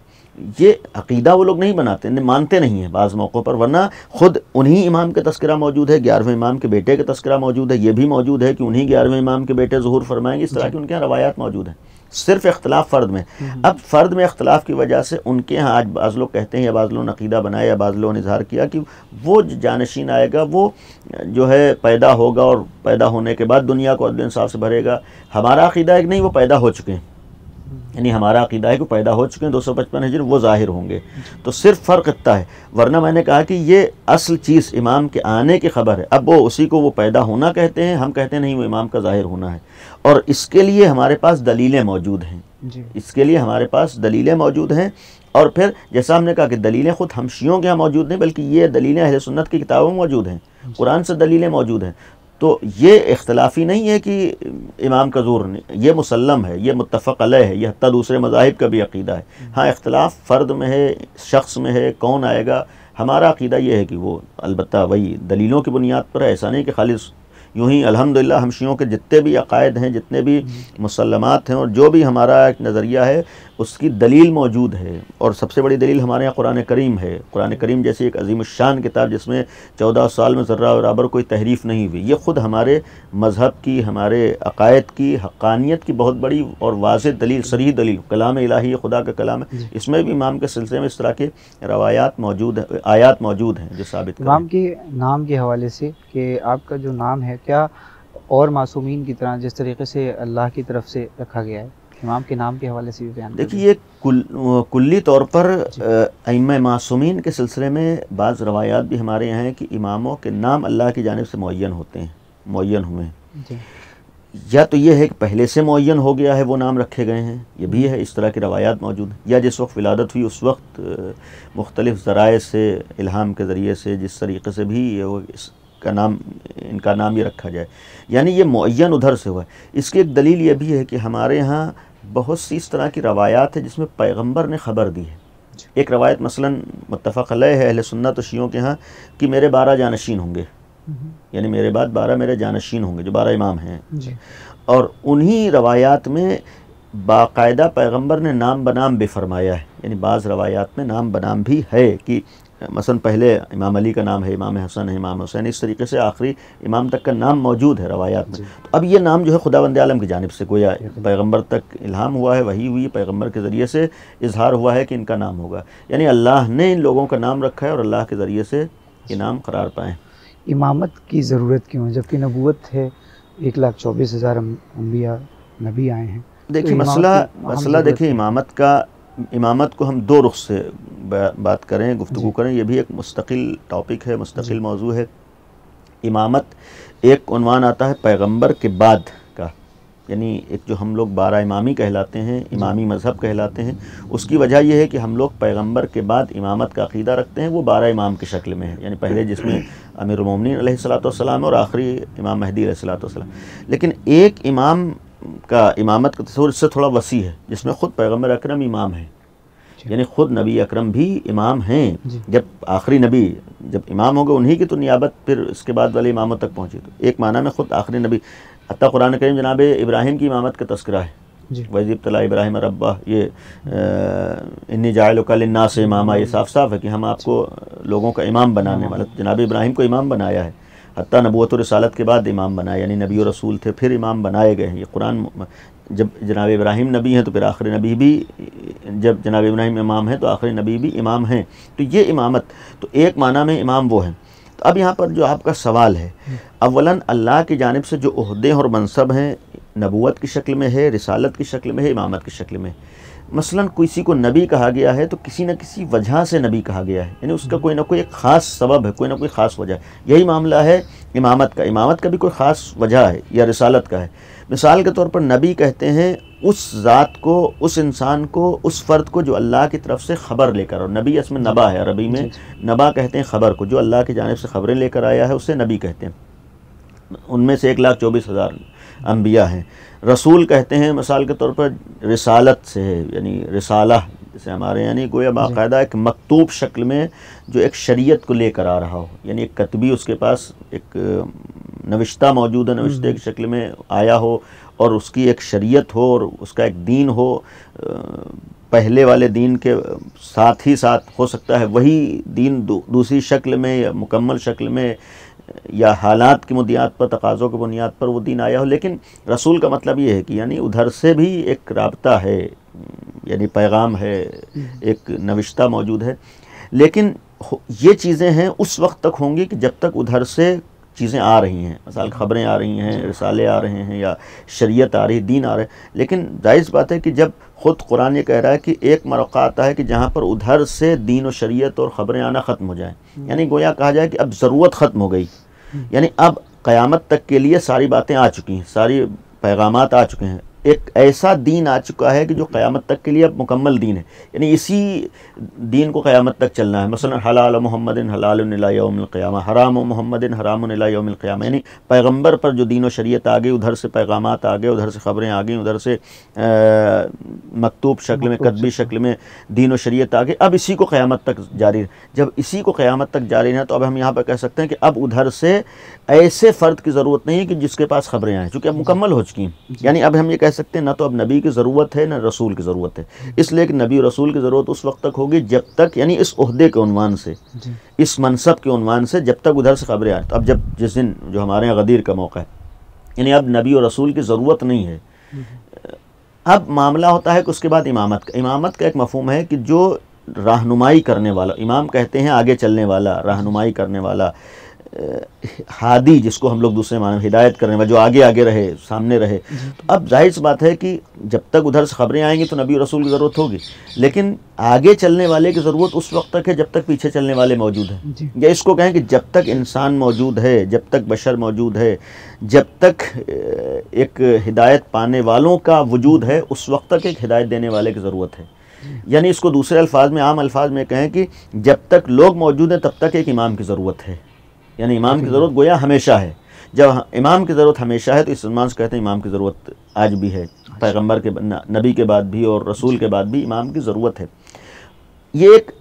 [SPEAKER 1] یہ عقیدہ وہ لوگ نہیں بناتے، مانتے نہیں ہیں بعض موقعوں پر، ورنہ خود انہی امام کے تذکرہ موجود ہے، 11ویں امام کے بیٹے کا تذکرہ موجود ہے. یہ بھی موجود ہے کہ انہی 11ویں امام کے بیٹے ظہور فرمائیں گے. اس طرح کی ان کے یہاں روایات موجود ہیں. صرف اختلاف فرد میں. اب فرد میں اختلاف کی وجہ سے ان کے ہاں آج بعض لوگ کہتے ہیں، یا بعض لوگوں نے عقیدہ بنایا، یا بعض لوگوں نے اظہار کیا کہ وہ جانشین آئے گا، وہ جو ہے پیدا ہوگا، اور پیدا ہونے کے بعد دنیا کو عدل انصاف سے بھرے گا. ہمارا عقیدہ ہے کہ نہیں، وہ پیدا ہو چکے ہیں. یعنی ہمارا عقیدہ ہے کہ پیدا ہو چکے ہیں 255 ہجری، وہ ظاہر ہوں گے. تو صرف فرق اتنا ہے. ورنہ میں نے کہا کہ یہ اصل چیز امام کے آنے کی خبر ہے. اب وہ اسی کو وہ پیدا ہونا کہتے ہیں، ہم کہتے ہیں نہیں، وہ امام کا ظاہر ہونا ہے. اور اس کے لیے ہمارے پاس دلیلیں موجود ہیں. اس کے لیے ہمارے پاس دلیلیں موجود ہیں. اور پھر جیسا ہم نے کہا کہ دلیلیں خود ہم شیعوں کے ہاں موجود نہیں، بلکہ یہ دلیلیں اہل سنت کی کتابوں میں موجود ہیں، قرآن سے دلیلیں موجود ہیں. تو یہ اختلافی نہیں ہے کہ امام کا ظہور نہیں، یہ مسلم ہے، یہ متفق علیہ ہے، یہ حتیٰ دوسرے مذاہب کا بھی عقیدہ ہے. ہاں اختلاف فرد میں ہے، شخص میں ہے، کون آئے گا. ہمارا عقیدہ یہ ہے کہ وہ البتہ وہی دلیلوں کی بنیاد پر ہے. ایسا نہیں کہ خالص یوں ہی. الحمدللہ ہم شیعوں کے جتنے بھی عقائد ہیں، جتنے بھی مسلمات ہیں، اور جو بھی ہمارا ایک نظریہ ہے، اس کی دلیل موجود ہے. اور سب سے بڑی دلیل ہمارے یہاں قرآن کریم ہے. قرآن کریم جیسی ایک عظیم الشان کتاب جس میں 14 سال میں ذرہ برابر کوئی تحریف نہیں ہوئی. یہ خود ہمارے مذہب کی، ہمارے عقائد کی حقانیت کی بہت بڑی اور واضح دلیل، صریح دلیل. کلام الہی ہے، خدا کا کلام ہے. اس میں بھی امام کے سلسلے میں اس طرح کے روایات موجود ہیں، آیات موجود ہیں جو ثابت کریں.
[SPEAKER 2] امام کے نام کے حوالے سے کہ آپ کا جو نام ہے، کیا اور معصومین کی طرح جس طریقے سے اللہ کی طرف سے رکھا گیا ہے، امام کے نام کے حوالے سے بھی بیان
[SPEAKER 1] دیکھیے، یہ کلی طور پر ائمہ معصومین کے سلسلے میں بعض روایات بھی ہمارے یہاں ہیں کہ اماموں کے نام اللہ کی جانب سے معین ہوتے ہیں، معین ہوئے ہیں. یا تو یہ ہے کہ پہلے سے معین ہو گیا ہے، وہ نام رکھے گئے ہیں، یہ بھی ہے. اس طرح کی روایات موجود ہیں. یا جس وقت ولادت ہوئی اس وقت مختلف ذرائع سے، الہام کے ذریعے سے، جس طریقے سے بھی ان کا نام یہ رکھا جائے، یعنی یہ معین ادھر سے ہوا ہے. اس کی ایک دلیل یہ بھی ہے کہ ہمارے ہاں بہت سی اس طرح کی روایات ہیں جس میں پیغمبر نے خبر دی ہے. ایک روایت مثلا متفق علیہ ہے اہل سنت و شیعوں کے ہاں کہ میرے 12 جانشین ہوں گے، یعنی میرے بعد 12 میرے جانشین ہوں گے، جو 12 امام ہیں. اور انہی روایات میں باقاعدہ پیغمبر نے نام بنام بھی فرمایا ہے. یعنی بعض روایات میں نام بنام بھی ہے کہ مثلا پہلے امام علی کا نام ہے، امام حسن ہے، امام حسین، اس طریقے سے آخری امام تک کا نام موجود ہے روایات میں. تو اب یہ نام جو ہے خداوند عالم کی جانب سے گویا پیغمبر تک الہام ہوا ہے، وحی ہوئی، پیغمبر کے ذریعے سے اظہار ہوا ہے کہ ان کا نام ہوگا. یعنی اللہ نے ان لوگوں کا نام رکھا ہے اور اللہ کے ذریعے سے یہ نام قرار پائیں.
[SPEAKER 2] امامت کی ضرورت کیوں ہے جبکہ نبوت ہے؟ 1,24,000 انبیاء نبی آئے ہیں.
[SPEAKER 1] دیکھیے مسئلہ دیکھیے امامت کو ہم دو رخ سے بات کریں، گفتگو کریں. یہ بھی ایک مستقل ٹاپک ہے، مستقل موضوع ہے. امامت ایک عنوان آتا ہے پیغمبر کے بعد کا، یعنی ایک جو ہم لوگ 12 امامی کہلاتے ہیں، امامی مذہب کہلاتے ہیں. اس کی وجہ یہ ہے کہ ہم لوگ پیغمبر کے بعد امامت کا عقیدہ رکھتے ہیں. وہ 12 امام کی شکل میں ہے، یعنی پہلے جس میں امیر المومنین علیہ الصلوۃ والسلام اور آخری امام مہدی علیہ الصلوۃ والسلام. لیکن ایک امام کا امامت کا تصور اس سے تھوڑا وسیع ہے، جس میں خود پیغمبر اکرم امام ہے. یعنی خود نبی اکرم بھی امام ہیں.
[SPEAKER 2] جی.
[SPEAKER 1] جب آخری نبی جب امام ہو گئے انہی کی تو نیابت پھر اس کے بعد والے اماموں تک پہنچی. تو ایک معنی میں خود آخری نبی. حتیٰ قرآن کریم جناب ابراہیم کی امامت کا تذکرہ ہے.
[SPEAKER 2] جی.
[SPEAKER 1] وَإِذِ ابْتَلَىٰ إِبْرَاهِيمَ رَبَّهُ، یہ انی جاعلُکَ لِلنَّاسِ اماما، یہ صاف صاف ہے کہ ہم آپ کو لوگوں کا امام بنانے والا. جناب ابراہیم کو امام بنایا ہے، حتیٰ نبوت و رسالت کے بعد امام بنایا، یعنی نبی و رسول تھے پھر امام بنائے گئے ہیں. یہ قرآن جب جناب ابراہیم نبی ہیں تو پھر آخری نبی بھی، جب جناب ابراہیم امام ہیں تو آخری نبی بھی امام ہیں. تو یہ امامت تو ایک معنی میں امام وہ ہیں. تو اب یہاں پر جو آپ کا سوال ہے، اولاً اللہ کی جانب سے جو عہدے اور منصب ہیں، نبوت کی شکل میں ہے، رسالت کی شکل میں ہے، امامت کی شکل میں ہے. مثلاً کسی کو نبی کہا گیا ہے تو کسی نہ کسی وجہ سے نبی کہا گیا ہے، یعنی اس کا کوئی نہ کوئی ایک خاص سبب ہے، کوئی نہ کوئی خاص وجہ ہے. یہی معاملہ ہے امامت کا. امامت کا بھی کوئی خاص وجہ ہے یا رسالت کا ہے. مثال کے طور پر نبی کہتے ہیں اس ذات کو، اس انسان کو، اس فرد کو جو اللہ کی طرف سے خبر لے کر، اور نبی اس میں نبا ہے، عربی میں نبا کہتے ہیں خبر کو، جو اللہ کی جانب سے خبریں لے کر آیا ہے اسے نبی کہتے ہیں. ان میں سے 1,24,000 انبیاء ہیں. رسول کہتے ہیں مثال کے طور پر رسالت سے ہے، یعنی رسالہ جیسے ہمارے یعنی گویا باقاعدہ ایک مکتوب شکل میں جو ایک شریعت کو لے کر آ رہا ہو، یعنی ایک کتبی اس کے پاس ایک نوشتہ موجود ہے، نوشتے کی شکل میں آیا ہو اور اس کی ایک شریعت ہو اور اس کا ایک دین ہو. پہلے والے دین کے ساتھ ہی ساتھ ہو سکتا ہے وہی دین دوسری شکل میں یا مکمل شکل میں یا حالات کی بنیاد پر، تقاضوں کی بنیاد پر وہ دین آیا ہو. لیکن رسول کا مطلب یہ ہے کہ یعنی ادھر سے بھی ایک رابطہ ہے، یعنی پیغام ہے، ایک نوشتہ موجود ہے. لیکن یہ چیزیں ہیں اس وقت تک ہوں گی کہ جب تک ادھر سے چیزیں آ رہی ہیں، مثال خبریں آ رہی ہیں، رسالے آ رہے ہیں یا شریعت آ رہی ہے، دین آ رہا ہے. لیکن جائز بات ہے کہ جب خود قرآن یہ کہہ رہا ہے کہ ایک موقع آتا ہے کہ جہاں پر ادھر سے دین و شریعت اور خبریں آنا ختم ہو جائیں، یعنی گویا کہا جائے کہ اب ضرورت ختم ہو گئی، یعنی اب قیامت تک کے لیے ساری باتیں آ چکی ہیں، ساری پیغامات آ چکے ہیں. ایک ایسا دین آ چکا ہے کہ جو قیامت تک کے لیے اب مکمل دین ہے، یعنی اسی دین کو قیامت تک چلنا ہے. مثلا حلال محمد حلال الی یوم القیامہ، حرام محمد حرام الی یوم القیامہ، یعنی پیغمبر پر جو دین و شریعت آ گئی، ادھر سے پیغامات آ گئے، ادھر سے خبریں آ گئیں، ادھر سے مکتوب شکل میں، کتبی شکل میں دین و شریعت آ گئی. اب اسی کو قیامت تک جاری ہے. جب اسی کو قیامت تک جاری ہے تو اب ہم یہاں پہ کہہ سکتے ہیں کہ اب ادھر سے ایسے فرد کی ضرورت نہیں ہے کہ جس کے پاس خبریں آئیں، چونکہ اب مکمل ہو چکی ہیں. یعنی اب ہم یہ کہہ سکتے ہیں نہ تو اب نبی کی ضرورت ہے نہ رسول کی ضرورت ہے. اس لیے کہ نبی اور رسول کی ضرورت اس وقت تک ہوگی جب تک، یعنی اس عہدے کے عنوان سے، اس منصب کے عنوان سے، جب تک ادھر سے خبریں آئیں. تو اب جب جس دن جو ہمارے یہاں غدیر کا موقع ہے، یعنی اب نبی اور رسول کی ضرورت نہیں ہے. اب معاملہ ہوتا ہے کہ اس کے بعد امامت کا. امامت کا ایک مفہوم ہے کہ جو رہنمائی کرنے والا، امام کہتے ہیں آگے چلنے والا، رہنمائی کرنے والا، ہادی جس کو ہم لوگ دوسرے معنی میں ہدایت کرنے والا، جو آگے آگے رہے، سامنے رہے. تو اب ظاہر سی بات ہے کہ جب تک ادھر سے خبریں آئیں گی تو نبی رسول کی ضرورت ہوگی، لیکن آگے چلنے والے کی ضرورت اس وقت تک ہے جب تک پیچھے چلنے والے موجود ہیں. یا اس کو کہیں کہ جب تک انسان موجود ہے، جب تک بشر موجود ہے، جب تک ایک ہدایت پانے والوں کا وجود ہے، اس وقت تک ایک ہدایت دینے والے کی ضرورت ہے. یعنی اس کو دوسرے الفاظ میں، عام الفاظ میں کہیں کہ جب تک لوگ موجود ہیں تب تک ایک امام کی ضرورت ہے. یعنی امام کی ضرورت گویا ہمیشہ ہے. جب امام کی ضرورت ہمیشہ ہے تو اس عنوان سے کہتے ہیں امام کی ضرورت آج بھی ہے. پیغمبر کے، نبی کے بعد بھی اور رسول کے بعد بھی امام کی ضرورت ہے. یہ ایک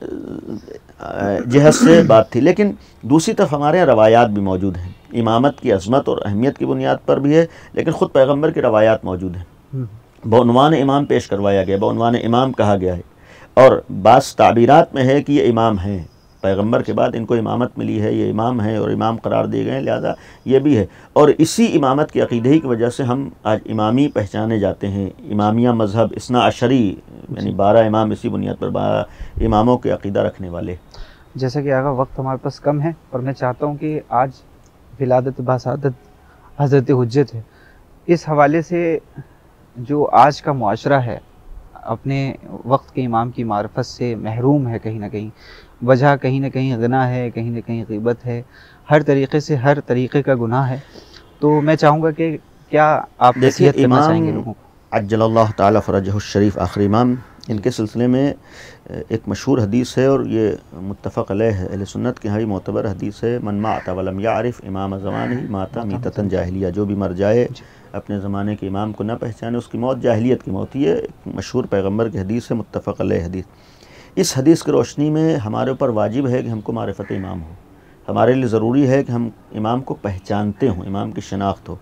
[SPEAKER 1] جہت سے بات تھی. لیکن دوسری طرف ہمارے یہاں روایات بھی موجود ہیں. امامت کی عظمت اور اہمیت کی بنیاد پر بھی ہے، لیکن خود پیغمبر کی روایات موجود ہیں. بعنوان امام پیش کروایا گیا، بعنوان امام کہا گیا ہے. اور بعض تعبیرات میں ہے کہ یہ امام ہیں، پیغمبر کے بعد ان کو امامت ملی ہے، یہ امام ہیں اور امام قرار دیے گئے ہیں، لہذا یہ بھی ہے. اور اسی امامت کی عقیدے کی وجہ سے ہم آج امامی پہچانے جاتے ہیں. امامیہ مذہب، اثنا عشری، یعنی 12 امام، اسی بنیاد پر 12 اماموں کے عقیدہ رکھنے والے.
[SPEAKER 2] جیسا کہ آگا وقت ہمارے پاس کم ہے اور میں چاہتا ہوں کہ آج ولادت باسعادت حضرت حجت ہے، اس حوالے سے جو آج کا معاشرہ ہے اپنے وقت کے امام کی معرفت سے محروم ہے. کہیں نہ کہیں وجہ، کہیں نہ کہیں غنا ہے، کہیں نہ کہیں غیبت ہے، ہر طریقے سے ہر طریقے کا گناہ ہے. تو میں چاہوں گا کہ کیا آپ نصیحت کرنا چاہیں گے لوگوں کو؟
[SPEAKER 1] عجل اللہ تعالی فرجہ الشریف، آخری امام، ان کے سلسلے میں ایک مشہور حدیث ہے اور یہ متفق علیہ ہے، اہل سنت کی ہائی معتبر حدیث ہے. من مات ولم یعرف امام زمانہ مات میتۃ جاہلیہ. جو بھی مر جائے اپنے زمانے کے امام کو نہ پہچانے، اس کی موت جاہلیت کی موت. یہ مشہور پیغمبر کی حدیث ہے، متفق علیہ حدیث. اس حدیث کی روشنی میں ہمارے اوپر واجب ہے کہ ہم کو معرفت امام ہو، ہمارے لیے ضروری ہے کہ ہم امام کو پہچانتے ہوں، امام کی شناخت ہو۔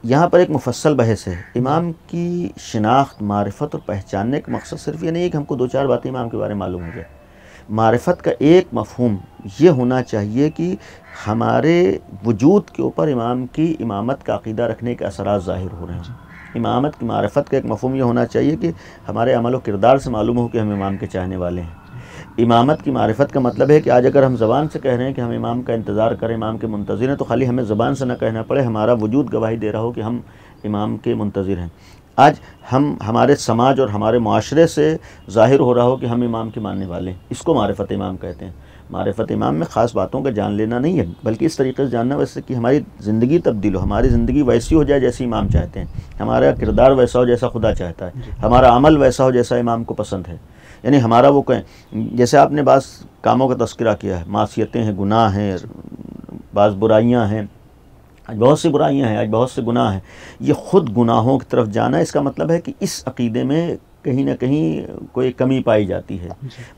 [SPEAKER 1] یہاں پر ایک مفصل بحث ہے۔ امام کی شناخت، معرفت اور پہچاننے کا مقصد صرف یہ نہیں ہے کہ ہم کو دو چار باتیں امام کے بارے میں معلوم ہو جائے۔ معرفت کا ایک مفہوم یہ ہونا چاہیے کہ ہمارے وجود کے اوپر امام کی امامت کا عقیدہ رکھنے کے اثرات ظاہر ہو رہے ہیں۔ امامت کی معرفت کا ایک مفہوم یہ ہونا چاہیے کہ ہمارے عمل و کردار سے معلوم ہو کہ ہم امام کے چاہنے والے ہیں۔ امامت کی معرفت کا مطلب ہے کہ آج اگر ہم زبان سے کہہ رہے ہیں کہ ہم امام کا انتظار کریں، امام کے منتظر ہیں، تو خالی ہمیں زبان سے نہ کہنا پڑے، ہمارا وجود گواہی دے رہا ہو کہ ہم امام کے منتظر ہیں۔ آج ہمارے سماج اور ہمارے معاشرے سے ظاہر ہو رہا ہو کہ ہم امام کے ماننے والے ہیں، اس کو معرفت امام کہتے ہیں۔ معرفت امام میں خاص باتوں کا جان لینا نہیں ہے، بلکہ اس طریقے سے جاننا ویسے کہ ہماری زندگی تبدیل ہو، ہماری زندگی ویسی ہو جائے جیسی امام چاہتے ہیں، ہمارا کردار ویسا ہو جیسا خدا چاہتا ہے، ہمارا عمل ویسا ہو جیسا امام کو پسند ہے۔ یعنی ہمارا وہ کہیں، جیسے آپ نے بعض کاموں کا تذکرہ کیا ہے، معصیتیں ہیں، گناہ ہیں، بعض برائیاں ہیں، آج بہت سی برائیاں ہیں، آج بہت سے گناہ ہیں، یہ خود گناہوں کی طرف جانا، اس کا مطلب ہے کہ اس عقیدے میں کہیں نہ کہیں کوئی کمی پائی جاتی ہے،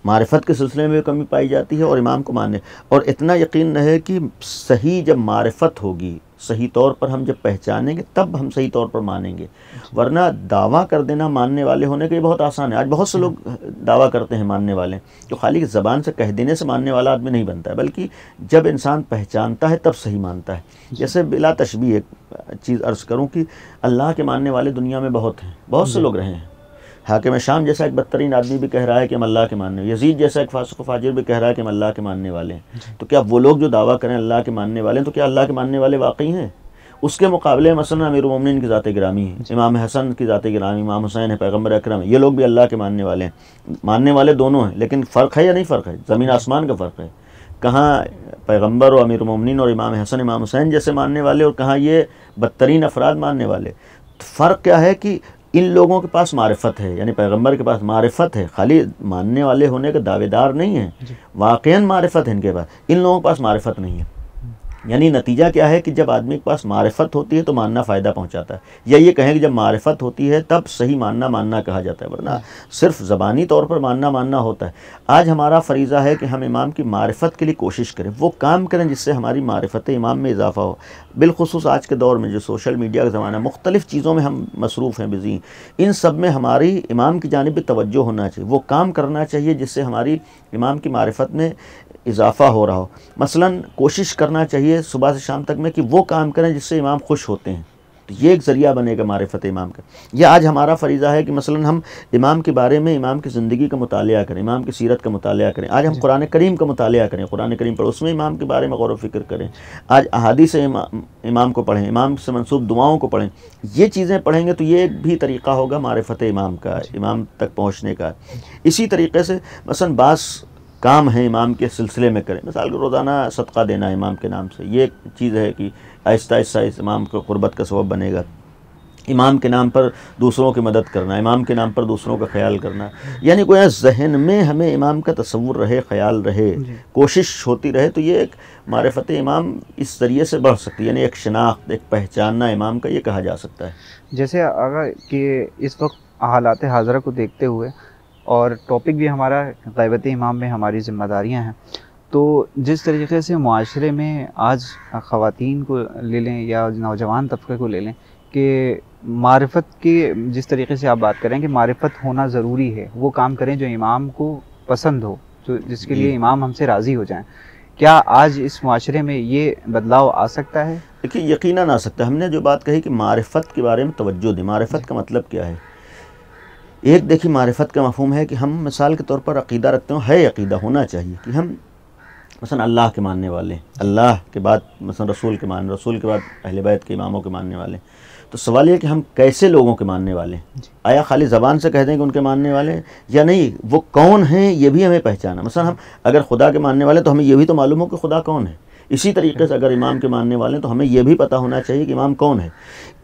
[SPEAKER 1] معرفت کے سلسلے میں کمی پائی جاتی ہے، اور امام کو ماننے، اور اتنا یقین رہے کہ صحیح جب معرفت ہوگی، صحیح طور پر ہم جب پہچانیں گے تب ہم صحیح طور پر مانیں گے، ورنہ دعویٰ کر دینا ماننے والے ہونے کے یہ بہت آسان ہے۔ آج بہت سے لوگ دعویٰ کرتے ہیں ماننے والے، جو خالی زبان سے کہہ دینے سے ماننے والا آدمی نہیں بنتا ہے، بلکہ جب انسان پہچانتا ہے تب صحیح مانتا ہے۔ جیسے بلا تشبیہ ایک چیز عرض کروں کہ اللہ کے ماننے والے دنیا میں بہت ہیں، بہت سے لوگ رہے ہیں۔ حاکم شام جیسا ایک بدترین آدمی بھی کہہ رہا ہے کہ ہم اللہ کے ماننے والے، یزید جیسا ایک فاسق و فاجر بھی کہہ رہا ہے کہ ہم اللہ کے ماننے والے ہیں۔ تو کیا وہ لوگ جو دعویٰ کریں اللہ کے ماننے والے ہیں، تو کیا اللہ کے ماننے والے واقعی ہیں؟ اس کے مقابلے مثلا امیر المومنین کی ذات گرامی ہے، امام حسن کی ذات گرامی، امام حسین ہے، پیغمبر اکرم ہے، یہ لوگ بھی اللہ کے ماننے والے ہیں، ماننے والے دونوں ہیں، لیکن فرق ہے یا نہیں فرق ہے؟ زمین آسمان کا فرق ہے۔ کہاں پیغمبر و امیر المومنین اور امام حسن امام حسین جیسے ماننے والے، اور کہاں یہ بدترین افراد ماننے والے۔ فرق کیا ہے کہ ان لوگوں کے پاس معرفت ہے، یعنی پیغمبر کے پاس معرفت ہے، خالی ماننے والے ہونے کے دعوے دار نہیں ہیں، واقعاً معرفت ہے ان کے پاس، ان لوگوں کے پاس معرفت نہیں ہے۔ یعنی نتیجہ کیا ہے کہ جب آدمی کے پاس معرفت ہوتی ہے تو ماننا فائدہ پہنچاتا ہے، یا یہ کہیں کہ جب معرفت ہوتی ہے تب صحیح ماننا کہا جاتا ہے، ورنہ صرف زبانی طور پر ماننا ہوتا ہے۔ آج ہمارا فریضہ ہے کہ ہم امام کی معرفت کے لیے کوشش کریں، وہ کام کریں جس سے ہماری معرفت امام میں اضافہ ہو۔ بالخصوص آج کے دور میں جو سوشل میڈیا کا زمانہ ہے، مختلف چیزوں میں ہم مصروف ہیں، بزی ہیں، ان سب میں ہماری امام کی جانب توجہ ہونا چاہیے، وہ کام کرنا چاہیے جس سے ہماری امام کی معرفت میں اضافہ ہو رہا ہو۔ مثلا کوشش کرنا چاہیے صبح سے شام تک میں کہ وہ کام کریں جس سے امام خوش ہوتے ہیں، تو یہ ایک ذریعہ بنے گا معرفت امام کا۔ یہ آج ہمارا فریضہ ہے کہ مثلا ہم امام کے بارے میں، امام کی زندگی کا مطالعہ کریں، امام کی سیرت کا مطالعہ کریں۔ آج ہم قرآن کریم کا مطالعہ کریں، قرآن کریم پڑھیں، اس میں امام کے بارے میں غور و فکر کریں۔ آج احادیث امام کو پڑھیں، امام سے منسوب دعاؤں کو پڑھیں۔ یہ چیزیں پڑھیں گے تو یہ ایک بھی طریقہ ہوگا معرفت امام کا، امام تک پہنچنے کا۔ اسی طریقے سے مثلا بعض کام ہیں امام کے سلسلے میں کریں، مثال کو روزانہ صدقہ دینا امام کے نام سے، یہ ایک چیز ہے کہ آہستہ آہستہ اس امام کو قربت کا سبب بنے گا۔ امام کے نام پر دوسروں کی مدد کرنا، امام کے نام پر دوسروں کا خیال کرنا، یعنی کوئی ذہن میں ہمیں امام کا تصور رہے، خیال رہے، کوشش ہوتی رہے، تو یہ ایک معرفت امام اس ذریعے سے بڑھ سکتی ہے، یعنی ایک شناخت، ایک پہچاننا امام کا، یہ کہا جا سکتا ہے۔
[SPEAKER 2] جیسے اگر کہ اس وقت حالات حاضرہ کو دیکھتے ہوئے، اور ٹاپک بھی ہمارا غیبت امام میں ہماری ذمہ داریاں ہیں، تو جس طریقے سے معاشرے میں آج خواتین کو لے لیں یا نوجوان طبقے کو لے لیں کہ معرفت کی جس طریقے سے آپ بات کریں کہ معرفت ہونا ضروری ہے، وہ کام کریں جو امام کو پسند ہو، جو جس کے لیے امام ہم سے راضی ہو جائیں، کیا آج اس معاشرے میں یہ بدلاؤ آ سکتا ہے؟
[SPEAKER 1] دیکھیے یقیناً آ سکتا ہے۔ ہم نے جو بات کہی کہ معرفت کے بارے میں توجہ دیں، معرفت کا مطلب کیا ہے؟ ایک دیکھیے معرفت کا مفہوم ہے کہ ہم مثال کے طور پر عقیدہ رکھتے ہوں، ہے عقیدہ ہونا چاہیے کہ ہم مثلا اللہ کے ماننے والے ہیں، اللہ کے بعد مثلا رسول کے بعد اہل بیت کے اماموں کے ماننے والے ہیں۔ تو سوال یہ کہ ہم کیسے لوگوں کے ماننے والے ہیں؟ آیا خالی زبان سے کہہ دیں کہ ان کے ماننے والے ہیں، یا نہیں وہ کون ہیں یہ بھی ہمیں پہچانا۔ مثلا ہم اگر خدا کے ماننے والے تو ہمیں یہ بھی تو معلوم ہو کہ خدا کون ہے۔ اسی طریقے سے اگر امام کے ماننے والے ہیں تو ہمیں یہ بھی پتہ ہونا چاہیے کہ امام کون ہے۔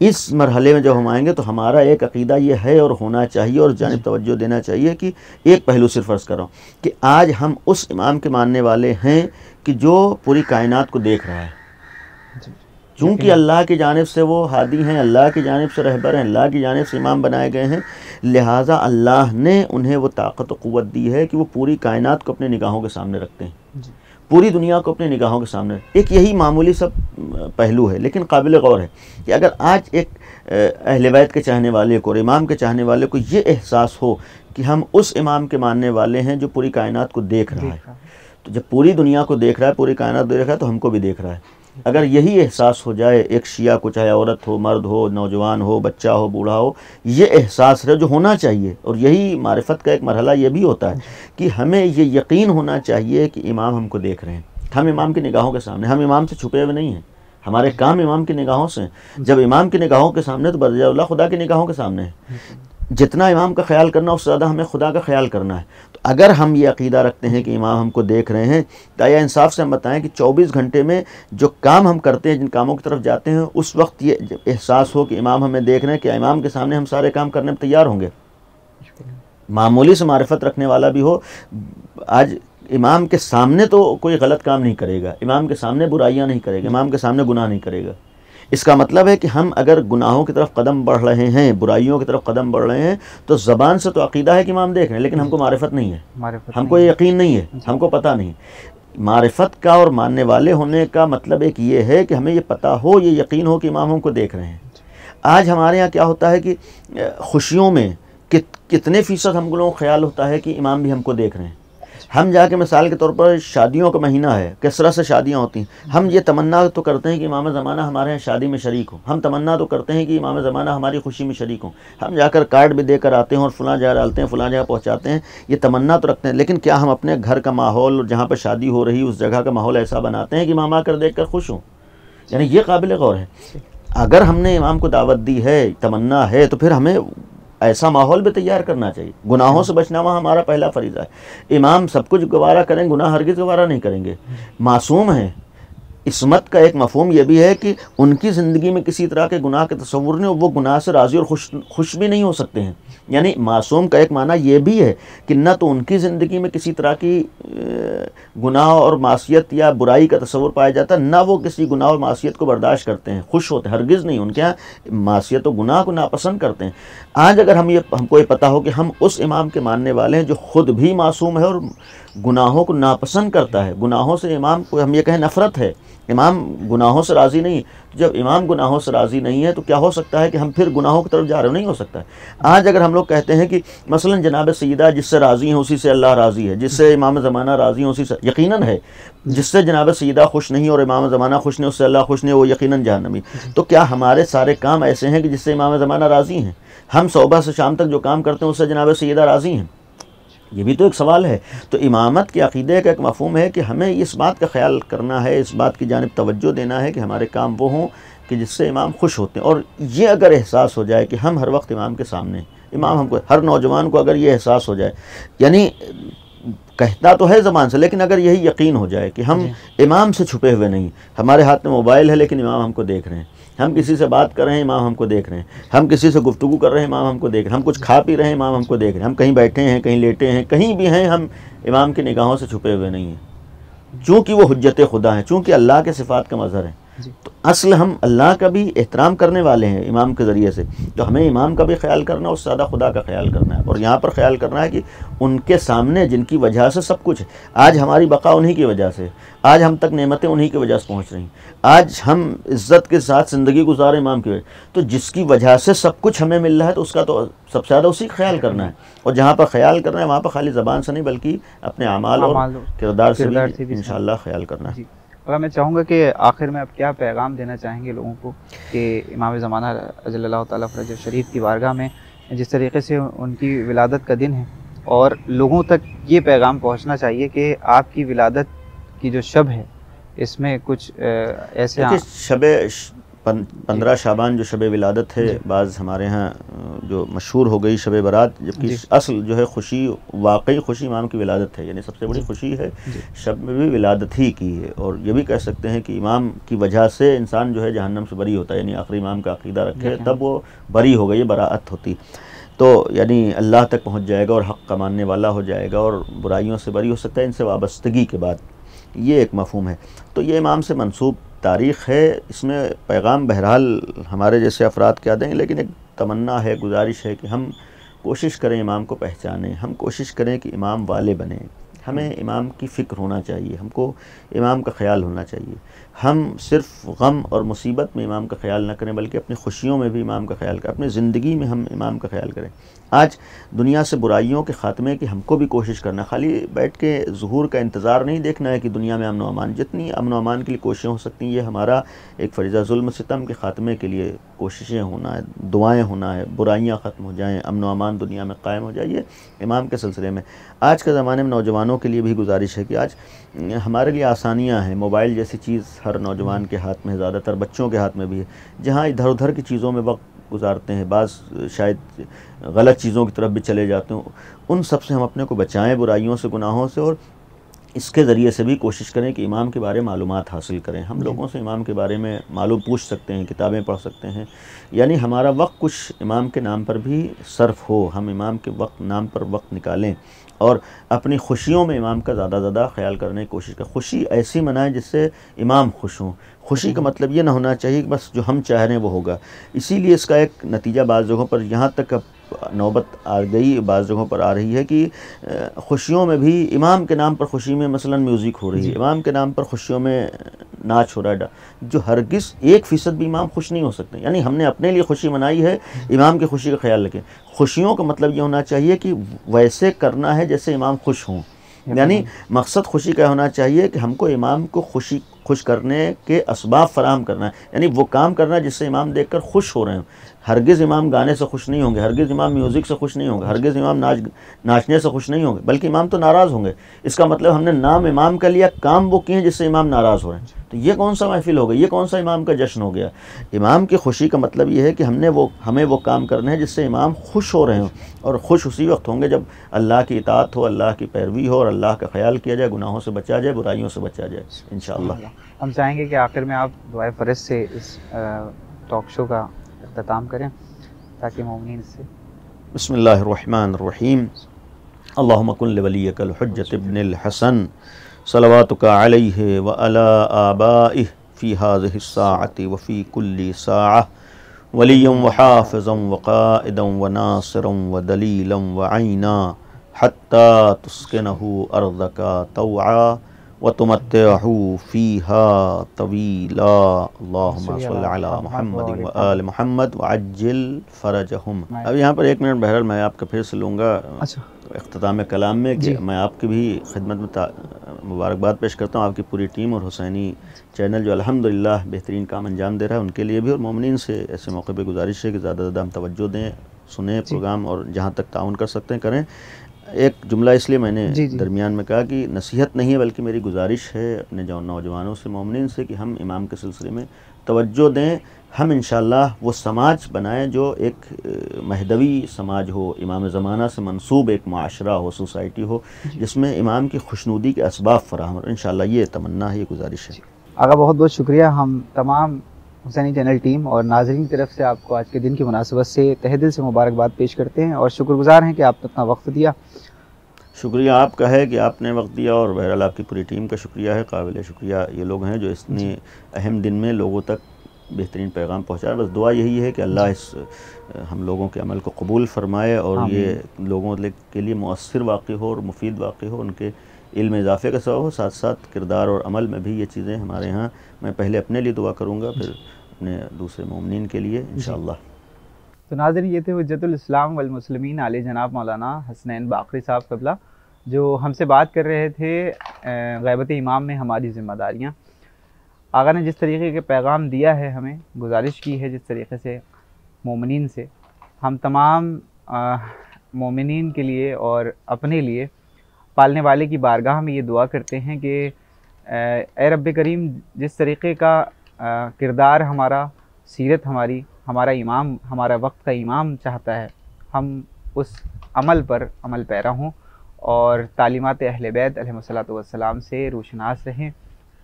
[SPEAKER 1] اس مرحلے میں جب ہم آئیں گے تو ہمارا ایک عقیدہ یہ ہے اور ہونا چاہیے، اور جانب توجہ دینا چاہیے کہ ایک پہلو صرف عرض کر رہا ہوں کہ آج ہم اس امام کے ماننے والے ہیں کہ جو پوری کائنات کو دیکھ رہا ہے، چونکہ اللہ کی جانب سے وہ ہادی ہیں، اللہ کی جانب سے رہبر ہیں، اللہ کی جانب سے امام بنائے گئے ہیں، لہٰذا اللہ نے انہیں وہ طاقت و قوت دی ہے کہ وہ پوری کائنات کو اپنے نگاہوں کے سامنے رکھتے ہیں، پوری دنیا کو اپنے نگاہوں کے سامنے. ایک یہی معمولی سب پہلو ہے، لیکن قابل غور ہے کہ اگر آج ایک اہل بیت کے چاہنے والے کو اور امام کے چاہنے والے کو یہ احساس ہو کہ ہم اس امام کے ماننے والے ہیں جو پوری کائنات کو دیکھ رہا ہے، تو جب پوری دنیا کو دیکھ رہا ہے، پوری کائنات کو دیکھ رہا ہے، تو ہم کو بھی دیکھ رہا ہے. اگر یہی احساس ہو جائے ایک شیعہ کو، چاہے عورت ہو، مرد ہو، نوجوان ہو، بچہ ہو، بوڑھا ہو، یہ احساس ہے جو ہونا چاہیے. اور یہی معرفت کا ایک مرحلہ یہ بھی ہوتا ہے کہ ہمیں یہ یقین ہونا چاہیے کہ امام ہم کو دیکھ رہے ہیں، ہم امام کی نگاہوں کے سامنے، ہم امام سے چھپے ہوئے نہیں ہیں، ہمارے کام امام کی نگاہوں سے ہیں. جب امام کی نگاہوں کے سامنے تو برجہ اللہ خدا کی نگاہوں کے سامنے ہے. جتنا امام کا خیال کرنا اس سے زیادہ ہمیں خدا کا خیال کرنا ہے. تو اگر ہم یہ عقیدہ رکھتے ہیں کہ امام ہم کو دیکھ رہے ہیں، تو یا انصاف سے ہم بتائیں کہ 24 گھنٹے میں جو کام ہم کرتے ہیں، جن کاموں کی طرف جاتے ہیں، اس وقت یہ احساس ہو کہ امام ہمیں دیکھ رہے ہیں، کہ امام کے سامنے ہم سارے کام کرنے میں تیار ہوں گے. معمولی سے معرفت رکھنے والا بھی ہو، آج امام کے سامنے تو کوئی غلط کام نہیں کرے گا، امام کے سامنے برائیاں نہیں کرے گا، امام کے سامنے گناہ نہیں کرے گا. اس کا مطلب ہے کہ ہم اگر گناہوں کی طرف قدم بڑھ رہے ہیں، برائیوں کی طرف قدم بڑھ رہے ہیں، تو زبان سے تو عقیدہ ہے کہ امام دیکھ رہے ہیں، لیکن ہم کو معرفت نہیں ہے، ہم کو یہ یقین نہیں ہے، ہم کو پتہ نہیں. معرفت کا اور ماننے والے ہونے کا مطلب ایک یہ ہے کہ ہمیں یہ پتہ ہو، یہ یقین ہو کہ امام ہم کو دیکھ رہے ہیں. آج ہمارے ہاں کیا ہوتا ہے کہ خوشیوں میں کتنے فیصد ہم لوگوں کو خیال ہوتا ہے کہ امام بھی ہم کو دیکھ رہے ہیں. ہم جا کے مثال کے طور پر شادیوں کا مہینہ ہے، کثرت سے شادیاں ہوتی ہیں، ہم یہ تمنا تو کرتے ہیں کہ امام زمانہ ہمارے یہاں شادی میں شریک ہوں، ہم تمنا تو کرتے ہیں کہ امام زمانہ ہماری خوشی میں شریک ہوں، ہم جا کر کارڈ بھی دے کر آتے ہیں اور فلاں جگہ ڈالتے ہیں، فلاں جگہ پہنچاتے ہیں، یہ تمنا تو رکھتے ہیں. لیکن کیا ہم اپنے گھر کا ماحول، جہاں پر شادی ہو رہی اس جگہ کا ماحول ایسا بناتے ہیں کہ امام آ کر دیکھ کر خوش ہوں؟ یعنی یہ قابل غور ہے. اگر ہم نے امام کو دعوت دی ہے، تمنا ہے، تو پھر ہمیں ایسا ماحول بھی تیار کرنا چاہیے. گناہوں سے بچنا وہاں ہمارا پہلا فریضہ ہے. امام سب کچھ گوارا کریں، گناہ ہرگز گوارا نہیں کریں گے. معصوم ہیں. عصمت کا ایک مفہوم یہ بھی ہے کہ ان کی زندگی میں کسی طرح کے گناہ کے تصور نہیں، وہ گناہ سے راضی اور خوش بھی نہیں ہو سکتے ہیں. یعنی معصوم کا ایک معنی یہ بھی ہے کہ نہ تو ان کی زندگی میں کسی طرح کی گناہ اور معصیت یا برائی کا تصور پایا جاتا، نہ وہ کسی گناہ اور معصیت کو برداشت کرتے ہیں، خوش ہوتے ہیں، ہرگز نہیں. ان کے یہاں معصیت و گناہ کو ناپسند کرتے ہیں. آج اگر ہم کو یہ پتہ ہو کہ ہم اس امام کے ماننے والے ہیں جو خود بھی معصوم ہے اور گناہوں کو ناپسند کرتا ہے، گناہوں سے امام کو ہم یہ کہیں نفرت ہے، امام گناہوں سے راضی نہیں. جب امام گناہوں سے راضی نہیں ہے تو کیا ہو سکتا ہے کہ ہم پھر گناہوں کی طرف جا رہے؟ نہیں ہو سکتا ہے. آج اگر ہم لوگ کہتے ہیں کہ مثلا جناب سیدہ جس سے راضی ہیں اسی سے اللہ راضی ہے، جس سے امام زمانہ راضی ہیں اسی سے، یقیناً ہے جس سے جناب سیدہ خوش نہیں اور امام زمانہ خوش نہیں، اس سے اللہ خوش نہیں، وہ یقیناً جہنمی. تو کیا ہمارے سارے کام ایسے ہیں کہ جس سے امام زمانہ راضی ہیں؟ ہم صبح سے شام تک جو کام کرتے ہیں اس سے جناب سیدہ راضی ہیں؟ یہ بھی تو ایک سوال ہے. تو امامت کے عقیدے کا ایک مفہوم ہے کہ ہمیں اس بات کا خیال کرنا ہے، اس بات کی جانب توجہ دینا ہے کہ ہمارے کام وہ ہوں کہ جس سے امام خوش ہوتے ہیں. اور یہ اگر احساس ہو جائے کہ ہم ہر وقت امام کے سامنے، امام ہم کو، ہر نوجوان کو اگر یہ احساس ہو جائے، یعنی کہتا تو ہے زبان سے، لیکن اگر یہی یقین ہو جائے کہ ہم امام سے چھپے ہوئے نہیں، ہمارے ہاتھ میں موبائل ہے لیکن امام ہم کو دیکھ رہے ہیں، ہم کسی سے بات کر رہے ہیں امام ہم کو دیکھ رہے ہیں، ہم کسی سے گفتگو کر رہے ہیں امام ہم کو دیکھ رہے ہیں، ہم کچھ کھا پی رہے ہیں امام ہم کو دیکھ رہے ہیں، ہم کہیں بیٹھے ہیں، کہیں لیٹے ہیں، کہیں بھی ہیں، ہم امام کی نگاہوں سے چھپے ہوئے نہیں ہیں، چونکہ وہ حجت خدا ہیں، چونکہ اللہ کے صفات کا مظہر ہیں. تو اصل ہم اللہ کا بھی احترام کرنے والے ہیں امام کے ذریعے سے، تو ہمیں امام کا بھی خیال کرنا ہے، اس سے زیادہ خدا کا خیال کرنا ہے. اور یہاں پر خیال کرنا ہے کہ ان کے سامنے جن کی وجہ سے سب کچھ ہے، آج ہماری بقا انہی کی وجہ سے، آج ہم تک نعمتیں انہی کی وجہ سے پہنچ رہی ہیں، آج ہم عزت کے ساتھ زندگی گزارے امام کی وجہ، تو جس کی وجہ سے سب کچھ ہمیں مل رہا ہے تو اس کا تو سب سے زیادہ اسی کا خیال کرنا ہے. اور جہاں پر خیال کرنا ہے وہاں پر خالی زبان سے نہیں بلکہ اپنے اعمال اور کردار سے بھی انشاءاللہ خیال کرنا ہے.
[SPEAKER 2] اور میں چاہوں گا کہ آخر میں آپ کیا پیغام دینا چاہیں گے لوگوں کو کہ امام زمانہ اجل اللہ تعالیٰ فرج شریف کی بارگاہ میں جس طریقے سے ان کی ولادت کا دن ہے، اور لوگوں تک یہ پیغام پہنچنا چاہیے کہ آپ کی ولادت کی جو شب ہے اس میں کچھ ایسے
[SPEAKER 1] شب 15 شعبان جو شب ولادت ہے، بعض ہمارے ہاں جو مشہور ہو گئی شب برات، جبکہ اصل جو ہے خوشی، واقعی خوشی امام کی ولادت ہے، یعنی سب سے بڑی خوشی ہے شب میں بھی ولادت ہی کی ہے. اور یہ بھی کہہ سکتے ہیں کہ امام کی وجہ سے انسان جو ہے جہنم سے بری ہوتا ہے، یعنی آخری امام کا عقیدہ رکھے تب وہ بری ہو گئی، براءت ہوتی، تو یعنی اللہ تک پہنچ جائے گا اور حق کا ماننے والا ہو جائے گا اور برائیوں سے بری ہو سکتا ہے ان سے وابستگی کے بعد. یہ ایک مفہوم ہے. تو یہ امام سے منسوب تاریخ ہے، اس میں پیغام بہرحال ہمارے جیسے افراد کیا دیں، لیکن ایک تمنا ہے، گزارش ہے کہ ہم کوشش کریں امام کو پہچانیں، ہم کوشش کریں کہ امام والے بنیں، ہمیں امام کی فکر ہونا چاہیے، ہم کو امام کا خیال ہونا چاہیے، ہم صرف غم اور مصیبت میں امام کا خیال نہ کریں بلکہ اپنی خوشیوں میں بھی امام کا خیال کریں، اپنی زندگی میں ہم امام کا خیال کریں۔ آج دنیا سے برائیوں کے خاتمے کی ہم کو بھی کوشش کرنا ہے، خالی بیٹھ کے ظہور کا انتظار نہیں دیکھنا ہے کہ دنیا میں امن و امان، جتنی امن و امان کے لیے کوششیں ہو سکتی ہیں یہ ہمارا ایک فریضہ، ظلم ستم کے خاتمے کے لیے کوششیں ہونا ہے، دعائیں ہونا ہے، برائیاں ختم ہو جائیں، امن و امان دنیا میں قائم ہو جائے، یہ امام کے سلسلے میں۔ آج کے زمانے میں نوجوانوں کے لیے بھی گزارش ہے کہ آج ہمارے لیے آسانیاں ہیں، موبائل جیسی چیز ہر نوجوان کے ہاتھ میں، زیادہ تر بچوں کے ہاتھ میں بھی ہے، جہاں ادھر ادھر کی چیزوں میں وقت گزارتے ہیں، بعض شاید غلط چیزوں کی طرف بھی چلے جاتے ہوں، ان سب سے ہم اپنے کو بچائیں، برائیوں سے، گناہوں سے، اور اس کے ذریعے سے بھی کوشش کریں کہ امام کے بارے میں معلومات حاصل کریں۔ ہم لوگوں سے امام کے بارے میں معلوم پوچھ سکتے ہیں، کتابیں پڑھ سکتے ہیں، یعنی ہمارا وقت کچھ امام کے نام پر بھی صرف ہو، ہم امام کے نام پر وقت نکالیں اور اپنی خوشیوں میں امام کا زیادہ زیادہ خیال کرنے کی کوشش کریں۔ خوشی ایسی منائیں جس سے امام خوش ہوں۔ خوشی کا مطلب یہ نہ ہونا چاہیے کہ بس جو ہم چاہ رہے ہیں وہ ہوگا، اسی لیے اس کا ایک نتیجہ بعض جگہوں پر یہاں تک اب نوبت آ گئی، بعض جگہوں پر آ رہی ہے کہ خوشیوں میں بھی امام کے نام پر خوشی میں مثلا میوزک ہو رہی ہے، امام کے نام پر خوشیوں میں ناچ ہو رہا ہے، جو ہرگز 1% بھی امام خوش نہیں ہو سکتے۔ یعنی ہم نے اپنے لیے خوشی منائی ہے، امام کی خوشی کا خیال رکھیں۔ خوشیوں کا مطلب یہ ہونا چاہیے کہ ویسے کرنا ہے جیسے امام خوش ہوں، یعنی مقصد خوشی کا ہونا چاہیے کہ ہم کو امام کو خوش کرنے کے اسباب فراہم کرنا ہے، یعنی وہ کام کرنا ہے جس سے امام دیکھ کر خوش ہو رہے ہیں۔ ہرگز امام گانے سے خوش نہیں ہوں گے، ہرگز امام میوزک سے خوش نہیں ہوں گے، ہرگز امام ناچنے سے خوش نہیں ہوں گے، بلکہ امام تو ناراض ہوں گے۔ اس کا مطلب ہم نے نام امام کا لیا، کام وہ کیے جس سے امام ناراض ہو رہے ہیں، تو یہ کون سا محفل ہو گیا، یہ کون سا امام کا جشن ہو گیا؟ امام کی خوشی کا مطلب یہ ہے کہ ہمیں وہ کام کرنے ہیں جس سے امام خوش ہو رہے ہوں، اور خوش اسی وقت ہوں گے جب اللہ کی اطاعت ہو، اللہ کی پیروی ہو، اور اللہ کا خیال کیا جائے، گناہوں سے بچا جائے، برائیوں سے بچا جائے انشاءاللہ۔
[SPEAKER 2] ہم چاہیں گے کہ آخر میں آپ دعائے فرض سے اس ٹاک شو کا اختتام کریں تاکہ مومنین سے۔
[SPEAKER 1] بسم اللہ الرحمن الرحیم۔ اللہم کن لولیک الحجۃ ابن الحسن صلواتک علیہ وعلی آبائہ فی ہذہ الساعۃ وفی کل ساعہ ولیا وحافظا وقائدا وناصرا ودلیلا وعینا حتی تسکنہ ارضک طوعا وتمتعہ فیہا طویلا اللہم صل علی محمد وآل محمد وعجل فرجہم۔ اب یہاں پر 1 منٹ بہرحال میں آپ کا پھر سے لوں گا اختتام کلام میں کہ میں آپ کی بھی خدمت میں مبارکباد پیش کرتا ہوں، آپ کی پوری ٹیم اور حسینی چینل جو الحمدللہ بہترین کام انجام دے رہا ہے، ان کے لیے بھی، اور مومنین سے ایسے موقع پہ گزارش ہے کہ زیادہ زیادہ ہم توجہ دیں، سنیں پروگرام، اور جہاں تک تعاون کر سکتے ہیں کریں۔ ایک جملہ اس لیے میں نے درمیان میں کہا کہ نصیحت نہیں ہے بلکہ میری گزارش ہے اپنے نوجوانوں سے، مومنین سے، کہ ہم امام کے سلسلے میں توجہ دیں، ہم انشاءاللہ وہ سماج بنائیں جو ایک مہدوی سماج ہو، امام زمانہ سے منسوب ایک معاشرہ ہو، سوسائٹی ہو، جس میں امام کی خوشنودی کے اسباب فراہم، اور انشاءاللہ یہ تمنا ہے، یہ گزارش ہے۔
[SPEAKER 2] آقا بہت بہت شکریہ، ہم تمام حسینی چینل ٹیم اور ناظرین کی طرف سے آپ کو آج کے دن کی مناسبت سے تہہ دل سے مبارکباد پیش کرتے ہیں اور شکر گزار ہیں کہ آپ نے اتنا وقت دیا۔
[SPEAKER 1] شکریہ آپ کا ہے کہ آپ نے وقت دیا، اور بہرحال آپ کی پوری ٹیم کا شکریہ ہے، قابل شکریہ یہ لوگ ہیں جو اتنی اہم دن میں لوگوں تک بہترین پیغام پہنچا رہے۔ بس دعا یہی ہے کہ اللہ اس ہم لوگوں کے عمل کو قبول فرمائے، اور یہ لوگوں کے لیے مؤثر واقع ہو اور مفید واقع ہو، ان کے علم اضافے کا سبب ہو، ساتھ ساتھ کردار اور عمل میں بھی یہ چیزیں ہمارے ہاں، میں پہلے اپنے لیے دعا کروں گا، پھر اپنے دوسرے مومنین کے لیے انشاءاللہ۔
[SPEAKER 2] تو ناظرین، یہ تھے حجت الاسلام والمسلمین علی جناب مولانا حسنین باقری صاحب قبلہ، جو ہم سے بات کر رہے تھے غیبت امام میں ہماری ذمہ داریاں۔ آقا نے جس طریقے کے پیغام دیا ہے، ہمیں گزارش کی ہے جس طریقے سے مومنین سے، ہم تمام مومنین کے لیے اور اپنے لیے پالنے والے کی بارگاہ میں یہ دعا کرتے ہیں کہ اے رب کریم، جس طریقے کا کردار ہمارا، سیرت ہماری، ہمارا امام، ہمارا وقت کا امام چاہتا ہے، ہم اس عمل پر عمل پیرا ہوں اور تعلیمات اہل بیت علیہ الصلوۃ والسلام سے روشناس رہیں،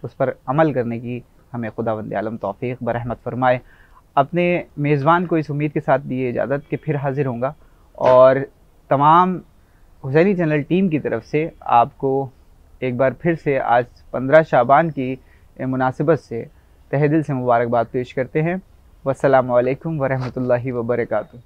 [SPEAKER 2] اس پر عمل کرنے کی ہمیں خداوند عالم توفیق برحمت فرمائے۔ اپنے میزبان کو اس امید کے ساتھ دیے اجازت کہ پھر حاضر ہوں گا، اور تمام حسینی چینل ٹیم کی طرف سے آپ کو ایک بار پھر سے آج 15 شعبان کی مناسبت سے تہہ دل سے مبارکباد پیش کرتے ہیں۔ والسلام علیکم ورحمۃ اللہ وبرکاتہ۔